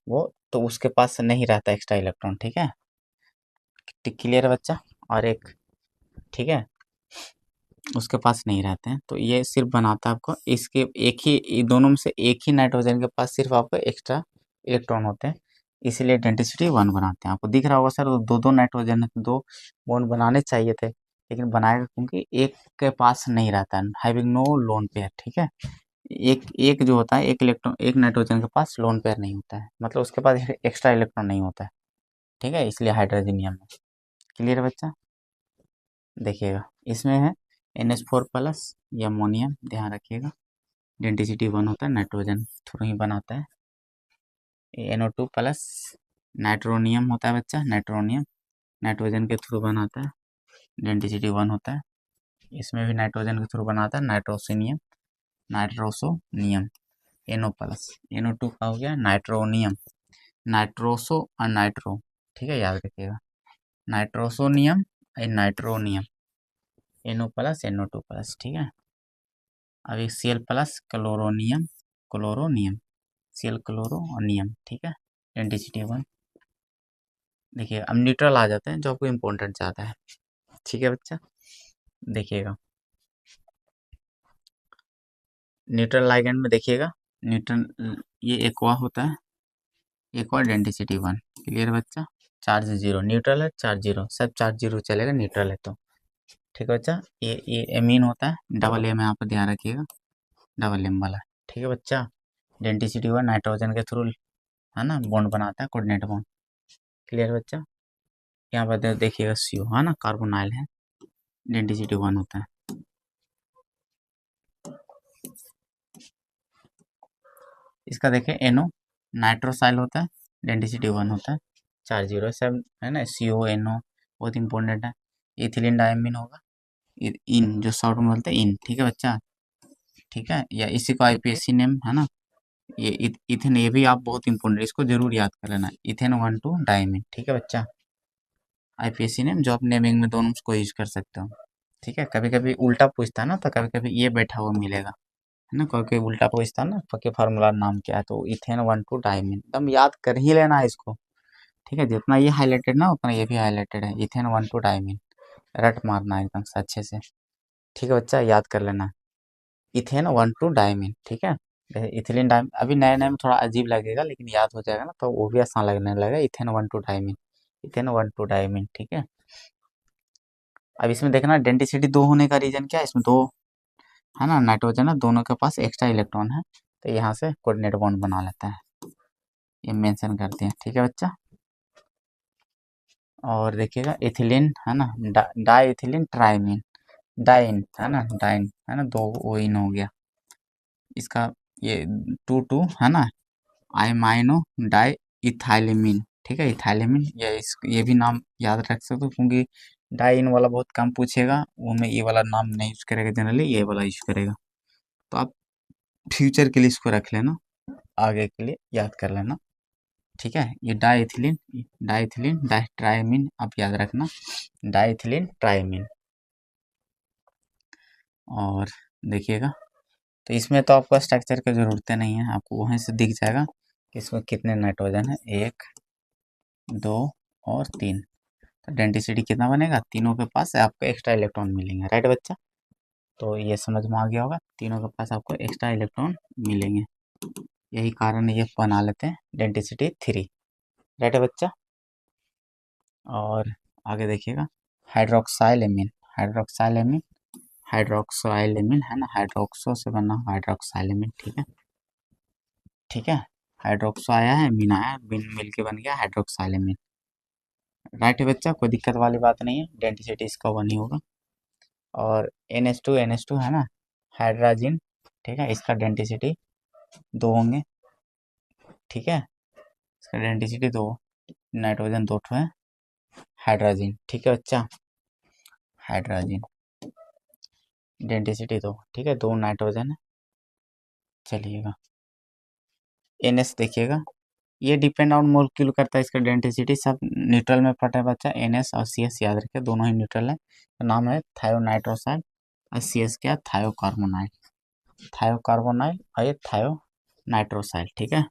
Speaker 1: वो तो उसके पास नहीं रहता एक्स्ट्रा इलेक्ट्रॉन, ठीक है, क्लियर बच्चा। और एक, ठीक है, उसके पास नहीं रहते हैं, तो ये सिर्फ बनाता है आपको इसके एक ही, दोनों में से एक ही नाइट्रोजन के पास सिर्फ आपको एक्स्ट्रा इलेक्ट्रॉन होते हैं, इसीलिए डेंसिटी 1 बनाते हैं। आपको दिख रहा होगा सर, दो दो नाइट्रोजन है तो 2 बॉन्ड बनाने चाहिए थे, लेकिन बनाएगा क्योंकि एक के पास नहीं रहता है, हैविंग नो लोन पेयर, ठीक है। एक एक जो होता है, एक इलेक्ट्रॉन, एक नाइट्रोजन के पास लोन पेयर नहीं होता है, मतलब उसके पास एक्स्ट्रा इलेक्ट्रॉन नहीं होता है, ठीक है, इसलिए हाइड्रोजीनियम में। क्लियर है बच्चा, देखिएगा इसमें है NH4 प्लस, ये अमोनियम, ध्यान रखिएगा, डेंसिटी 1 होता है, नाइट्रोजन थ्रू ही बनाता है। NO2 प्लस, नाइट्रोनियम होता है बच्चा, नाइट्रोनियम नाइट्रोजन के थ्रू बनाता है, डेंसिटी 1 होता है। इसमें भी नाइट्रोजन के थ्रू बनाता है, नाइट्रोसिनियम, नाइट्रोसोनियम, NO प्लस, NO2 का हो गया नाइट्रोनियम, नाइट्रोसो और नाइट्रो, ठीक है, याद रखिएगा, नाइट्रोसोनियम और nitronium, NO plus NO2 plus, ठीक है। अभी Cl plus chloronium, chloronium, Cl chloro और नियम, ठीक है, डेंसिटी 1। देखिए अब न्यूट्रल आ जाते हैं जो आपको इम्पोर्टेंट ज़्यादा है, ठीक है बच्चा। देखिएगा न्यूट्रल लाइगेंड में देखिएगा, न्यूट्रल ये एक्वा होता है, एक्वा डेंसिटी 1, क्लियर बच्चा। चार्ज 0, न्यूट्रल है, चार्ज 0, सब चार्ज 0 चलेगा, न्यूट्रल है तो, ठीक है बच्चा। ये एमीन होता है, डबल एम यहाँ पर ध्यान रखिएगा, डबल एम वाला, ठीक है बच्चा। डेंसिटी 1 नाइट्रोजन के थ्रू है ना बॉन्ड बनाता है, कोऑर्डिनेट बॉन्ड, क्लियर बच्चा। यहाँ पर देखिएगा CO है ना, कार्बोनाइल है, डेंसिटी 1 होता है। इसका देखें एनो नाइट्रोसाइल होता है, डेंसिटी 1 होता है, 407 है ना, CONO बहुत इंपॉर्टेंट है। इथिलीन डायमीन होगा, इन जो शॉर्ट में बोलते हैं इन, ठीक है बच्चा, ठीक है, या इसी को IPSC नेम है ना, ये इथेन, ये भी आप बहुत इंपॉर्टेंट, इसको जरूर याद कर लेना, इथेन 1,2 डायमीन, ठीक है बच्चा। IPSC नेम जो आप नेमिंग में दोनों को यूज कर सकते हो, ठीक है। कभी कभी उल्टा पूछता है ना, तो कभी कभी ये बैठा हुआ मिलेगा, है ना, कोई कोई उल्टा पूछता है ना, पक्के फार्मूला नाम क्या है, तो इथेन 1,2 डायमीन एकदम याद कर ही लेना है इसको, ठीक है। जितना ये हाईलाइटेड ना उतना ये भी हाईलाइटेड है, इथेन 1,2 डायमीन, रट मारना है एकदम से अच्छे से, ठीक है बच्चा, याद कर लेना, इथेन 1,2 डायमीन, ठीक है। जैसे इथिलीन डायम अभी नए नए में थोड़ा अजीब लगेगा, लेकिन याद हो जाएगा ना तो वो भी आसान लगने लगेगा, इथेन 1,2 डायमीन, इथेन 1,2 डायमीन, ठीक है। अब इसमें देखना डेंसिटी 2 होने का रीजन क्या है, इसमें दो है ना नाइट्रोजन है, दोनों के पास एक्स्ट्रा इलेक्ट्रॉन है, तो यहाँ से कोऑर्डिनेट बॉन्ड बना लेता है, ये मेंशन करते हैं, ठीक है बच्चा। और देखिएगा इथिलीन है ना, डाई इथिलीन ट्राइमीन, डाइन है ना, डाइन है ना, दो ओ इन हो गया, इसका ये 2,2 है ना, आइमाइनो डाई इथाइलेमिन, ठीक है, इथाइलेमिन, ये भी नाम याद रख सकते हो, क्योंकि डाइन वाला बहुत कम पूछेगा, वो में ये वाला नाम नहीं यूज करेगा, जनरली ये वाला यूज करेगा, तो आप फ्यूचर के लिए इसको रख लेना, आगे के लिए याद कर लेना, ठीक है। ये डाइथिलीन, डाइथिलीन डाइट्राइमीन आप याद रखना, डाइथिलीन ट्राइमीन। और देखिएगा, तो इसमें तो आपको स्ट्रक्चर की जरूरत नहीं है, आपको वहीं से दिख जाएगा कि इसमें कितने नाइट्रोजन है, 1 2 और 3, तो डेंसिटी कितना बनेगा, तीनों के पास आपको एक्स्ट्रा इलेक्ट्रॉन मिलेंगे, राइट बच्चा। तो ये समझ में आ गया होगा, तीनों के पास आपको एक्स्ट्रा इलेक्ट्रॉन मिलेंगे, यही कारण ये बना लेते हैं डेंसिटी 3, राइट है बच्चा। और आगे देखिएगा, हाइड्रोक्साइलेमिन, हाइड्रोक्साइलेमिन, हाइड्रोक्साइलेमिन है ना, हाइड्रोक्सो से बना हाइड्रोक्साइलेमिन, ठीक है, ठीक है। हाइड्रोक्सो आया है, मीन आया, बिन मिल के बन गया हाइड्रोक्साइलेमिन, राइट है बच्चा, कोई दिक्कत वाली बात नहीं है, डेंसिटी इसका 1 ही होगा। और NH2 है ना, हाइड्रोजन, ठीक है, इसका डेंसिटी 2 होंगे, ठीक है, इसका डेंसिटी 2, नाइट्रोजन 2 है, हाइड्रोजन, ठीक है बच्चा, हाइड्रोजन डेंसिटी 2, ठीक है, 2 नाइट्रोजन है। चलिएगा NS देखिएगा, ये डिपेंड ऑन मोलिक्यूल करता है, इसका डेंसिटी सब न्यूट्रल में पढ़ा है बच्चा, NS और CS याद रखें, दोनों ही न्यूट्रल है, तो नाम है थायोनाइट्रोसाइड, और CS क्या, थायोकार्बोनाइल, थायोकार्बोनाइल और ये थायोनाइट्रोसाइड, ठीक है,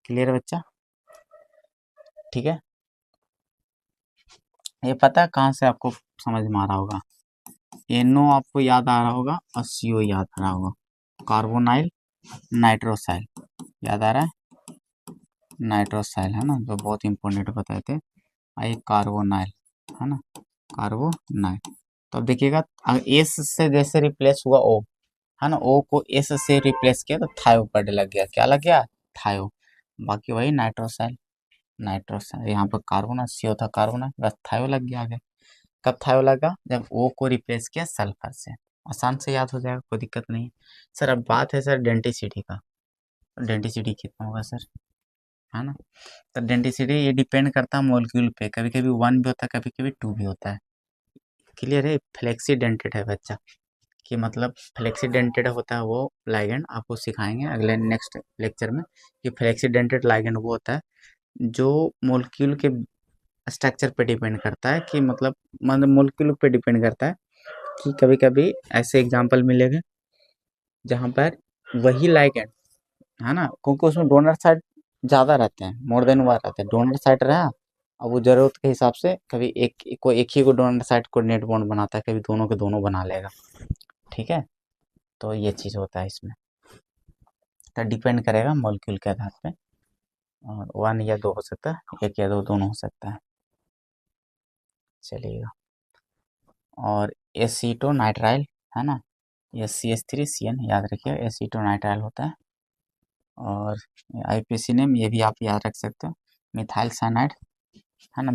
Speaker 1: क्लियर है बच्चा, ठीक है। ये पता है कहाँ से आपको समझ में आ रहा होगा, NO आपको याद आ रहा होगा और CO याद आ रहा होगा, कार्बोनाइल नाइट्रोसाइल याद आ रहा है, नाइट्रोसाइल है ना, जो बहुत इंपॉर्टेंट बताए थे, आई कार्बोनाइल है ना, कार्बोनाइल। तो अब देखिएगा, अगर एस से जैसे रिप्लेस हुआ ओ, है ना, ओ को एस से रिप्लेस किया तो थायो वर्ड लग गया, क्या लग गया, थायो, बाकी वही नाइट्रोसाइल, नाइट्रोसाइल यहाँ पर कार्बन, सीओ था कार्बन, बस थायो लग गया आगे। कब थायो लगा, जब ओ को रिप्लेस किया सल्फर से, आसान से याद हो जाएगा, कोई दिक्कत नहीं। सर अब बात है सर डेंसिटी का, डेंसिटी कितना होगा सर, है ना, तो डेंसिटी ये डिपेंड करता है मॉलिक्यूल पे, कभी कभी 1 भी होता है, कभी कभी 2 भी होता है, क्लियर है। फ्लेक्सीडेंटेड है बच्चा, कि मतलब फ्लेक्सीडेंटेड होता है वो लाइगेंड, आपको सिखाएंगे अगले नेक्स्ट लेक्चर में, कि फ्लेक्सीडेंटेड लाइगेंड वो होता है जो मॉलिक्यूल के स्ट्रक्चर पे डिपेंड करता है, कि मतलब मॉलिक्यूल पे डिपेंड करता है, कि कभी कभी ऐसे एग्जांपल मिलेंगे जहाँ पर वही लाइगेंड है ना, क्योंकि उसमें डोनर साइड ज़्यादा रहते हैं, मोर देन वन रहते हैं, डोनर साइड रहा, अब वो ज़रूरत के हिसाब से कभी एक ही को डोनर साइड कोऑर्डिनेट बॉन्ड बनाता है, कभी दोनों के दोनों बना लेगा, ठीक है। तो ये चीज़ होता है इसमें, तो डिपेंड करेगा मॉलिक्यूल के आधार पे, और 1 या 2 हो सकता है, 1 या 2 दोनों हो सकता है। चलिएगा, और एसीटोनाइट्राइल है ना, ये CH3CN याद रखिए, एसीटोनाइट्राइल होता है। और IPC नेम ये भी आप याद रख सकते हो, मिथाइल साइनाइड है ना,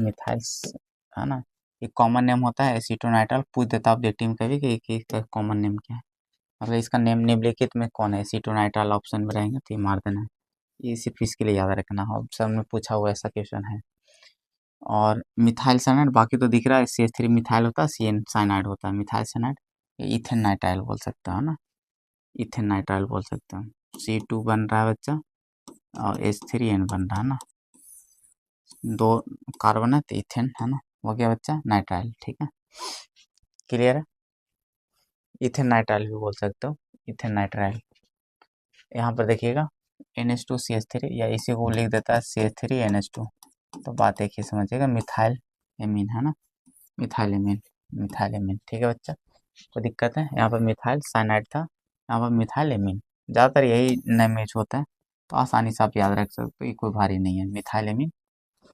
Speaker 1: है ना, एक कॉमन नेम होता है एसीटोनाइट्राइल, पूछ देता आप टीम कभी कि एक कॉमन नेम क्या है, मतलब इसका नेम निम्नलिखित में कौन है, एसीटोनाइट्राइल ऑप्शन में रहेंगे तो ये मार देना है। ये सिर्फ इसके लिए याद रखना है, ऑप्शन में पूछा हुआ ऐसा क्वेश्चन है। और मिथाइल साइनाइड बाकी तो दिख रहा है, CH3 मिथाइल होता है, CN साइनाइड होता है, मिथाइल साइनाइड। ये इथेन नाइट्राइल बोल सकता है ना, इथेन नाइट्राइल बोल सकते हैं। C2 बन रहा है बच्चा और H3N बन रहा है ना, 2 कार्बन है तो इथेन है ना, हो गया बच्चा नाइट्राइल। ठीक है, क्लियर है। इथेन नाइट्राइल भी बोल सकते हो, इथेन नाइट्राइल। यहाँ पर देखिएगा NH2CH3 या इसी को लिख देता है CH3NH2, तो बात एक ही समझिएगा, मिथाइल एमीन है ना, मिथाइल एमीन, मिथाइल एमीन। ठीक है बच्चा, कोई दिक्कत है। यहाँ पर मिथाइल साइनाइड था, यहाँ पर मिथाइल एमीन, ज़्यादातर यही नेम मैच होता है, तो आसानी से आप याद रख सकते हो, ये कोई भारी नहीं है, मिथाइल एमीन।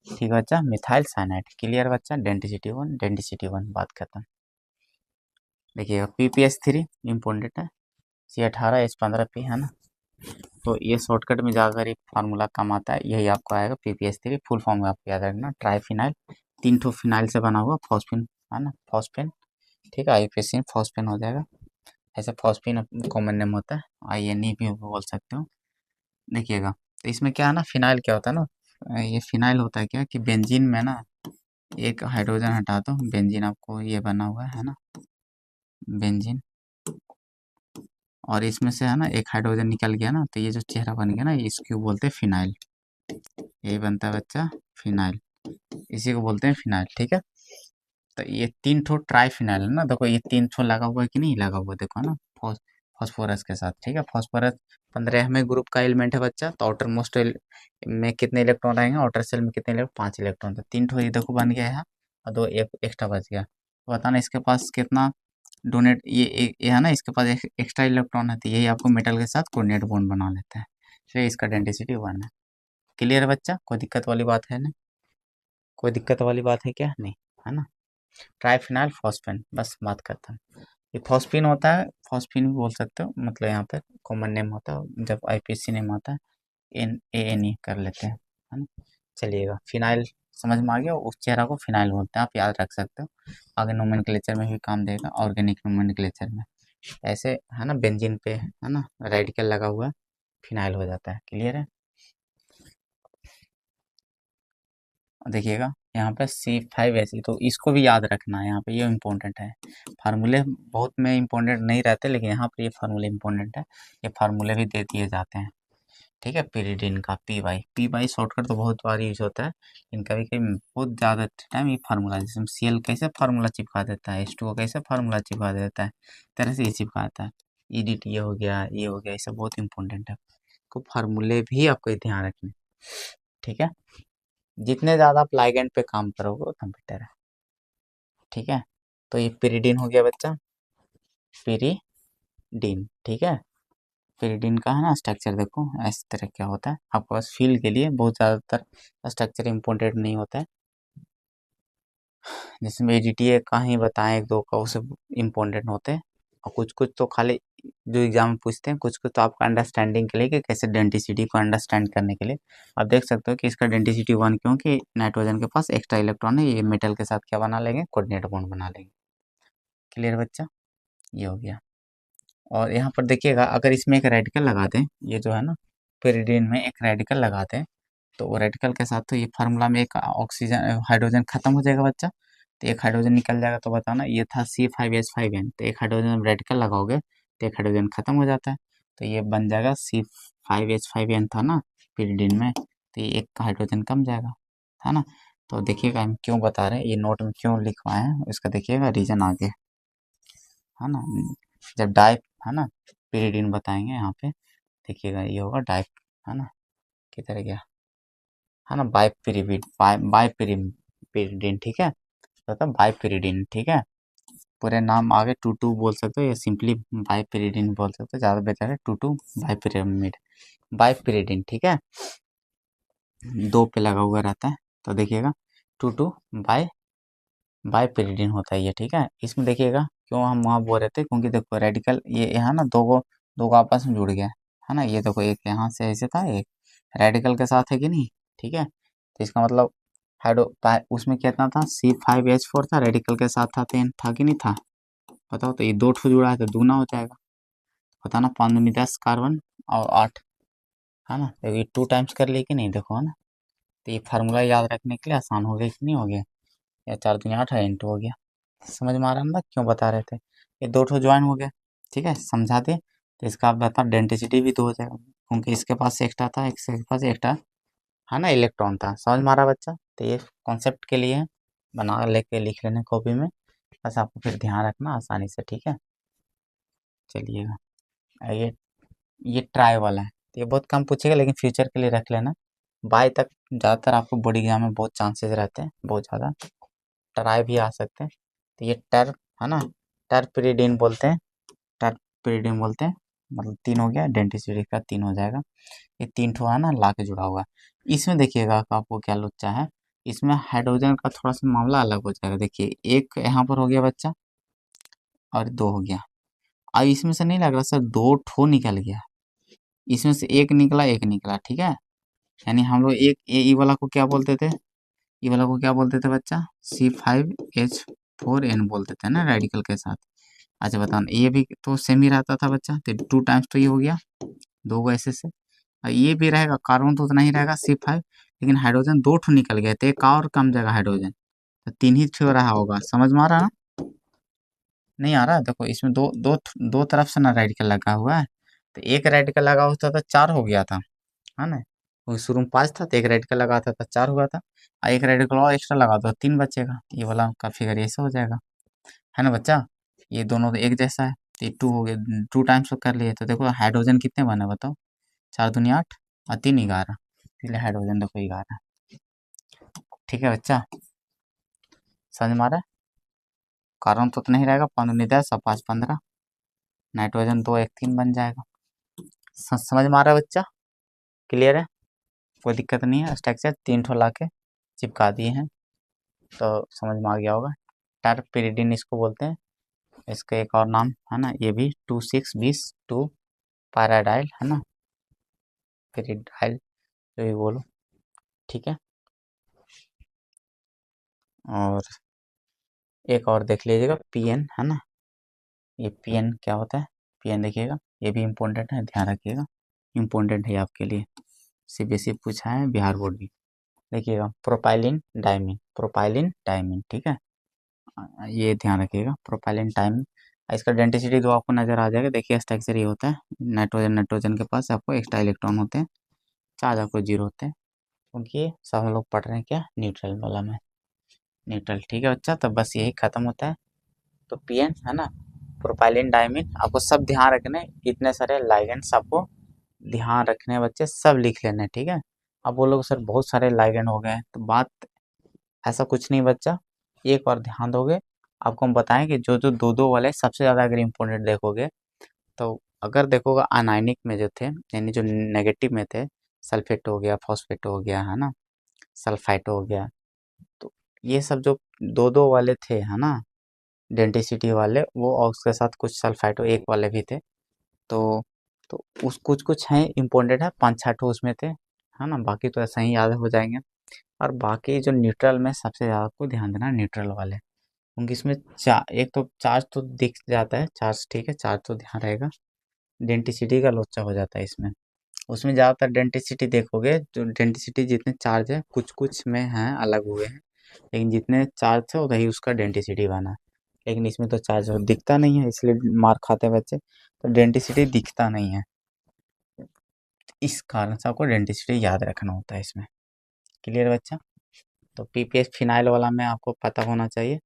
Speaker 1: ठीक है बच्चा, मिथाइल साइनाइड क्लियर बच्चा। डेंटिसिटी 1, डेंटिसिटी 1 बात खत्म। देखिएगा PPH3 इम्पोर्टेंट है, C18H15P है ना, तो ये शॉर्टकट में ज़्यादातर ये फार्मूला कम आता है, यही आपको आएगा PPH3। फुल फॉर्म में आपको याद रखना, ट्राईफिनाइल, 3 ठो फिनाइल से बना हुआ फॉस्फिन है ना, फॉस्फेन। ठीक है, IUPAC फॉस्फेन हो जाएगा, ऐसे फॉस्फिन कॉमन नेम होता है, INE भी बोल सकते हो। देखिएगा तो इसमें क्या है ना, फिनाइल क्या होता है ना, ये फिनाइल होता है क्या कि बेंजीन में ना एक हाइड्रोजन हटा दो, बेंजीन आपको ये बना हुआ है ना, बेंजीन, और इसमें से है ना एक हाइड्रोजन निकल गया ना, तो ये जो चेहरा बन गया ना, इसको बोलते हैं फिनाइल। यही बनता है बच्चा फिनाइल, इसी को बोलते हैं फिनाइल। ठीक है, तो ये 3 ठो ट्राई फिनाइल है ना, देखो ये 3 ठो लगा हुआ है कि नहीं लगा हुआ, देखो ना, फॉस्फोरस के साथ। ठीक है, फॉस्फोरस 15वें ग्रुप का एलिमेंट है बच्चा, तो आउटर मोस्ट में कितने इलेक्ट्रॉन रहेंगे, आउटर सेल में कितने इलेक्ट्रॉन, 5 इलेक्ट्रॉन, तो 3 ठो ये देखो बन गया है, और 2 एक एक्स्ट्रा बच गया, तो बताना इसके पास कितना डोनेट, ये है ना, इसके पास एक्स्ट्रा इलेक्ट्रॉन है, तो यही आपको मेटल के साथ कोऑर्डिनेट बॉन्ड बना लेता है, इसलिए इसका डेंसिटी 1 है। क्लियर है बच्चा, कोई दिक्कत वाली बात है नहीं, कोई दिक्कत वाली बात है क्या, नहीं है ना। ट्राइफिनाइल फॉस्फेन, बस बात खत्म। ये फॉस्फिन होता है, फॉस्फिन भी बोल सकते हो, मतलब यहाँ पे कॉमन नेम होता है, जब IPC नेम आता है NaNe कर लेते हैं, है ना। चलिएगा, फिनाइल समझ में आ गया, उस चेहरा को फिनाइल बोलते हैं, आप याद रख सकते हो, आगे नोमेनक्लेचर में भी काम देगा, ऑर्गेनिक नोमेनक्लेचर में ऐसे है ना, बेंजीन पे है ना रेडिकल लगा हुआ है, फिनाइल हो जाता है। क्लियर है। देखिएगा यहाँ पे C5H, तो इसको भी याद रखना है, यहाँ पे ये इम्पोर्टेंट है, फार्मूले बहुत में इम्पोर्टेंट नहीं रहते, लेकिन यहाँ पर ये फार्मूले इम्पोर्टेंट है, ये फार्मूले भी दे दिए जाते हैं। ठीक है, पिरिडिन का पी बाई शॉर्टकट तो बहुत बार यूज होता है, लेकिन कभी कभी बहुत ज़्यादा टाइम ये फार्मूला, जैसे Cl कैसे फार्मूला चिपका देता है, H2O कैसे फार्मूला चिपका देता है, तरह से ये चिपकाता है, EDT ये हो गया, ये हो गया, ये सब बहुत इंपॉर्टेंट है, को फार्मूले भी आपको ध्यान रखने। ठीक है, जितने ज़्यादा आप लाइगेंड पे काम करोगे उतना बेटर है। ठीक है, तो ये पिरिडिन हो गया बच्चा, पिरिडीन। ठीक है, पिरिडिन का है ना स्ट्रक्चर देखो इस तरह क्या होता है, आपके पास फील के लिए बहुत ज़्यादातर स्ट्रक्चर इम्पोर्टेंट नहीं होता है, जिसमें ADTA का ही बताएं, एक दो का उसे इम्पोर्टेंट होते हैं, और कुछ कुछ तो खाली जो एग्जाम में पूछते हैं, कुछ कुछ तो आपका अंडरस्टैंडिंग के लिए, कि कैसे डेंटिसिटी को अंडरस्टैंड करने के लिए आप देख सकते हो कि इसका डेंटिसिटी 1, क्योंकि नाइट्रोजन के पास एक्स्ट्रा इलेक्ट्रॉन है, ये मेटल के साथ क्या बना लेंगे, कोऑर्डिनेट बॉन्ड बना लेंगे। क्लियर बच्चा, ये हो गया। और यहाँ पर देखिएगा, अगर इसमें एक रेडिकल लगा दें, ये जो है ना पिरिडिन में एक रेडिकल लगा दें, तो वो रेडिकल के साथ तो ये फार्मूला में एक ऑक्सीजन हाइड्रोजन खत्म हो जाएगा बच्चा, तो एक हाइड्रोजन निकल जाएगा, तो बताना ये था C5H5N, तो एक हाइड्रोजन रेडिकल लगाओगे तो एक हाइड्रोजन खत्म हो जाता है, तो ये बन जाएगा C5H5N था ना पिरिडिन में, तो ये एक हाइड्रोजन कम जाएगा, है ना। तो देखिएगा हम क्यों बता रहे हैं, ये नोट में क्यों लिखवाए हैं, इसका देखिएगा रीजन आगे, है ना, जब डाई है ना पिरिडिन बताएंगे यहाँ पे, देखिएगा ये होगा डाई, है ना, किधर गया, है ना, बाइपिरिडिन। ठीक है, तो बाइपिरिडिन। ठीक है, पूरे नाम आगे टू टू बोल सकते हो, या सिंपली बाइपिरिडिन बोल सकते हो, ज़्यादा बेहतर है टू टू बाइपिरामिड, बाइपिरिडिन। ठीक है, 2 पे लगा हुआ रहता है, तो देखिएगा टू टू बाई बाइपिरिडिन होता है ये। ठीक है, इसमें देखिएगा क्यों हम वहाँ बोल रहे थे, क्योंकि देखो रेडिकल ये यहाँ ना दो को आपस में जुड़ गया है ना, ये देखो एक यहाँ से ऐसे था, एक रेडिकल के साथ है कि नहीं। ठीक है, तो इसका मतलब उसमें कितना था, C5H4 था, रेडिकल के साथ था, 10 था कि नहीं था, बताओ, तो ये 2 ठो जुड़ा है तो दूना हो जाएगा, होता ना 5 दूनी 10 कार्बन और 8, है ना। तो ये 2 टाइम्स कर लिए कि नहीं, देखो है ना। तो ये फार्मूला याद रखने के लिए आसान हो गया कि नहीं हो गया। या 4 दूनी 8 है, इंटू हो गया। समझ में आ रहा है ना क्यों बता रहे थे। ये दो ठो ज्वाइन हो गया, ठीक है, समझा दे। तो इसका आप बता डेंसिटी भी 2 हो जाएगा, क्योंकि इसके पास एक्स्ट्रा था, इसके पास एक्स्ट्रा, है ना, इलेक्ट्रॉन था। समझ में आ रहा बच्चा। तो ये कॉन्सेप्ट के लिए है, बना लेके लिख लेना कॉपी में, बस आपको फिर ध्यान रखना आसानी से, ठीक है। चलिएगा, ये ट्राई वाला है, तो ये बहुत कम पूछेगा, लेकिन फ्यूचर के लिए रख लेना। बाई तक ज़्यादातर आपको बोर्ड एग्जाम में बहुत चांसेस रहते हैं, बहुत ज़्यादा। ट्राई भी आ सकते हैं। तो ये टर, है ना, टरपिरिडिन बोलते हैं, टरपिरिडिन बोलते हैं। मतलब 3 हो गया, डेंटिसिटी का 3 हो जाएगा। ये 3 ठो है ना, ला के जुड़ा हुआ है। इसमें देखिएगा कि आपको क्या लोचा है। इसमें हाइड्रोजन का थोड़ा सा मामला अलग हो जाएगा। देखिए, एक यहाँ पर हो गया बच्चा, और 2 हो गया। अब इसमें से नहीं लग रहा सर 2 ठो निकल गया, इसमें से एक निकला, एक निकला, ठीक है। यानी हम लोग एक ई वाला को क्या बोलते थे, ई वाला को क्या बोलते थे बच्चा, C5H4n बोलते थे ना, रेडिकल के साथ। अच्छा बताओ, ये भी तो सेम ही रहता था बच्चा, तो 2 टाइम्स तो ये हो गया, 2 को ऐसे से। और ये भी रहेगा, कार्बन तो उतना ही रहेगा C5, लेकिन हाइड्रोजन 2 ठो निकल गए थे, एक और कम जगह हाइड्रोजन, तो 3 ही ठो रहा होगा। समझ में आ रहा है ना, नहीं आ रहा। देखो इसमें दो दो दो तरफ से ना रेडिकल लगा हुआ है, तो एक रेडिकल लगा होता तो 4 हो गया था, है ना। वो शुरू में 5 था, तो एक रेडिकल लगाता था 4 हुआ था, और एक रेडिकल और एक्स्ट्रा लगा दो 3 बचेगा। ये वाला का फिगर ऐसे हो जाएगा, है ना बच्चा। ये दोनों तो एक जैसा है, तो ये 2 हो गए, 2 टाइम्स तो कर लिए। तो देखो हाइड्रोजन कितने बने बताओ, 4 दूनी 8 और 3 11, इसलिए हाइड्रोजन देखो 11। ठीक है बच्चा, समझ में आ रहा है। कार्बन तो उतना ही रहेगा, 5 दूनी 10 और 5 15, नाइट्रोजन 2 1 3 बन जाएगा। समझ में आ रहा है बच्चा, क्लियर है, कोई दिक्कत नहीं है। स्ट्रक्चर 3 ठो ला के चिपका दिए हैं, तो समझ में आ गया होगा। टरपिरिडिन इसको बोलते हैं, इसका एक और नाम है ना, ये भी 2,6,20,2 पैराडाइल, है ना, पेरिडाइल, जो भी बोलो, ठीक है। और एक और देख लीजिएगा, पीएन, है ना। ये पीएन क्या होता है, पीएन देखिएगा, ये भी इम्पोर्टेंट है, ध्यान रखिएगा, इम्पोर्टेंट है आपके लिए, सीबीएसई पूछा है, बिहार बोर्ड भी। देखिएगा, प्रोपाइलिन डायमीन, प्रोपाइलिन डायमीन, ठीक है। ये ध्यान रखिएगा, प्रोपाइलिन टाइम। इसका डेंसिटी दो आपको नजर आ जाएगा। देखिए स्ट्रक्चर ये होता है, नाइट्रोजन, नाइट्रोजन के पास आपको एक्स्ट्रा इलेक्ट्रॉन होते हैं, चार्ज आपको 0 होते हैं, क्योंकि ये सब लोग पढ़ रहे हैं क्या, न्यूट्रल वाला में, न्यूट्रल, ठीक है बच्चा। तो बस यही खत्म होता है। तो पीएन, है ना, प्रोपाइलिन डायमीन, आपको सब ध्यान रखने, इतने सारे लाइगेंड्स आपको ध्यान रखने हैं बच्चे, सब लिख लेने, ठीक है। अब बोलोगे सर बहुत सारे लाइगेंड हो गए, तो बात ऐसा कुछ नहीं बच्चा, एक बार ध्यान दोगे, आपको हम बताएं कि जो जो दो दो वाले सबसे ज़्यादा अगर इम्पोर्टेंट देखोगे, तो अगर देखोगे अनायनिक में जो थे, यानी जो नेगेटिव में थे, सल्फेट हो गया, फॉस्फेट हो गया, है ना, सल्फाइट हो गया, तो ये सब जो दो दो वाले थे, है ना, डेंटिसिटी वाले, वो और उसके साथ कुछ सल्फाइटो एक वाले भी थे। तो तो उस कुछ कुछ हैं इम्पोर्टेंट है, 5-6 ठो उसमें थे, है ना, बाकी तो ऐसा ही याद हो जाएंगे। और बाकी जो न्यूट्रल में सबसे ज़्यादा आपको ध्यान देना न्यूट्रल वाले, क्योंकि इसमें एक तो चार्ज तो दिख जाता है, चार्ज ठीक है, चार्ज तो ध्यान रहेगा, डेंटिसिटी का लोचा हो जाता है इसमें। उसमें ज़्यादातर डेंटिसिटी देखोगे, जो डेंटिसिटी जितने चार्ज है, कुछ कुछ में हैं अलग हुए हैं, लेकिन जितने चार्ज थे वही उसका डेंटिसिटी बना है। लेकिन इसमें तो चार्ज दिखता नहीं है, इसलिए मार खाते हैं बच्चे, तो डेंटिसिटी दिखता नहीं है, इस कारण से आपको डेंटिसिटी याद रखना होता है इसमें। क्लियर बच्चा। तो पीपीएच फिनाइल वाला में आपको पता होना चाहिए।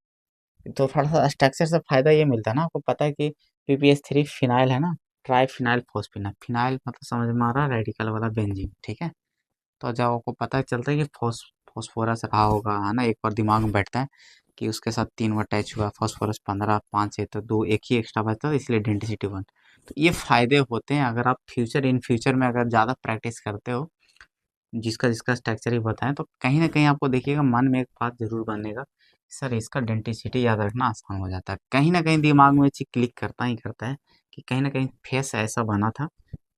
Speaker 1: तो थोड़ा सा स्ट्रक्चर से फायदा ये मिलता है ना, आपको पता है कि पीपीएच 3 फिनाइल है ना, ट्राई फिनाइल फोस्फिनाइल, फिनाइल मतलब समझ में आ रहा है, रेडिकल वाला बेंजीन, ठीक है। तो जब आपको पता चलता है कि फॉस्फोरस रहा होगा, है ना, एक बार दिमाग में बैठता है कि उसके साथ 3 बार अटैच हुआ, फॉस्फोरस 15, 5 है तो 2 एक ही एक्स्ट्रा बचता है, इसलिए डेंसिटी 1। तो ये फायदे होते हैं, अगर आप इन फ्यूचर में अगर ज़्यादा प्रैक्टिस करते हो, जिसका जिसका स्ट्रक्चर ही बताएं, तो कहीं ना कहीं आपको देखिएगा मन में एक बात जरूर बनेगा, सर इसका डेंसिटी याद रखना आसान हो जाता है। कहीं ना कहीं दिमाग में चीज क्लिक करता ही करता है कि कहीं ना कहीं फेस ऐसा बना था,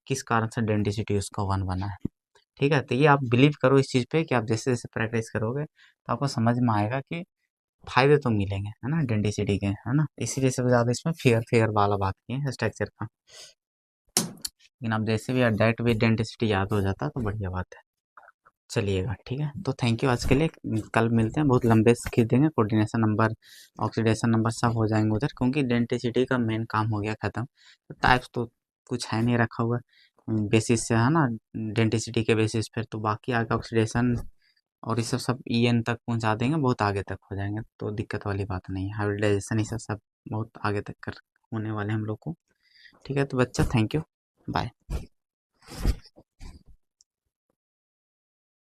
Speaker 1: किस कारण से डेंसिटी उसका 1 बना है। ठीक है, तो ये आप बिलीव करो इस चीज़ पे कि आप जैसे जैसे प्रैक्टिस करोगे, तो आपको समझ में आएगा कि फायदे तो मिलेंगे, है ना, डेंसिटी के, है ना। इसीलिए सबसे ज़्यादा इसमें फिगर फिगर वाला बात की है स्ट्रक्चर का। लेकिन अब जैसे भी डेट विद डेंटिसिटी याद हो जाता तो बढ़िया बात है। चलिएगा ठीक है, तो थैंक यू आज के लिए। कल मिलते हैं, बहुत लंबे से खींचेंगे, कोऑर्डिनेशन नंबर, ऑक्सीडेशन नंबर सब हो जाएंगे उधर, क्योंकि डेंटिसिटी का मेन काम हो गया ख़त्म। तो टाइप्स तो कुछ है नहीं रखा हुआ, बेसिस से है ना, डेंटिसिटी के बेसिस पर, तो बाकी आगे ऑक्सीडेशन और ये सब सब ईएन तक पहुंचा देंगे, बहुत आगे तक हो जाएंगे, तो दिक्कत वाली बात नहीं है। हाइब्रिडाइजेशन ये सब सब बहुत आगे तक कर होने वाले हैं हम लोग को। ठीक है तो बच्चा, थैंक यू, बाय।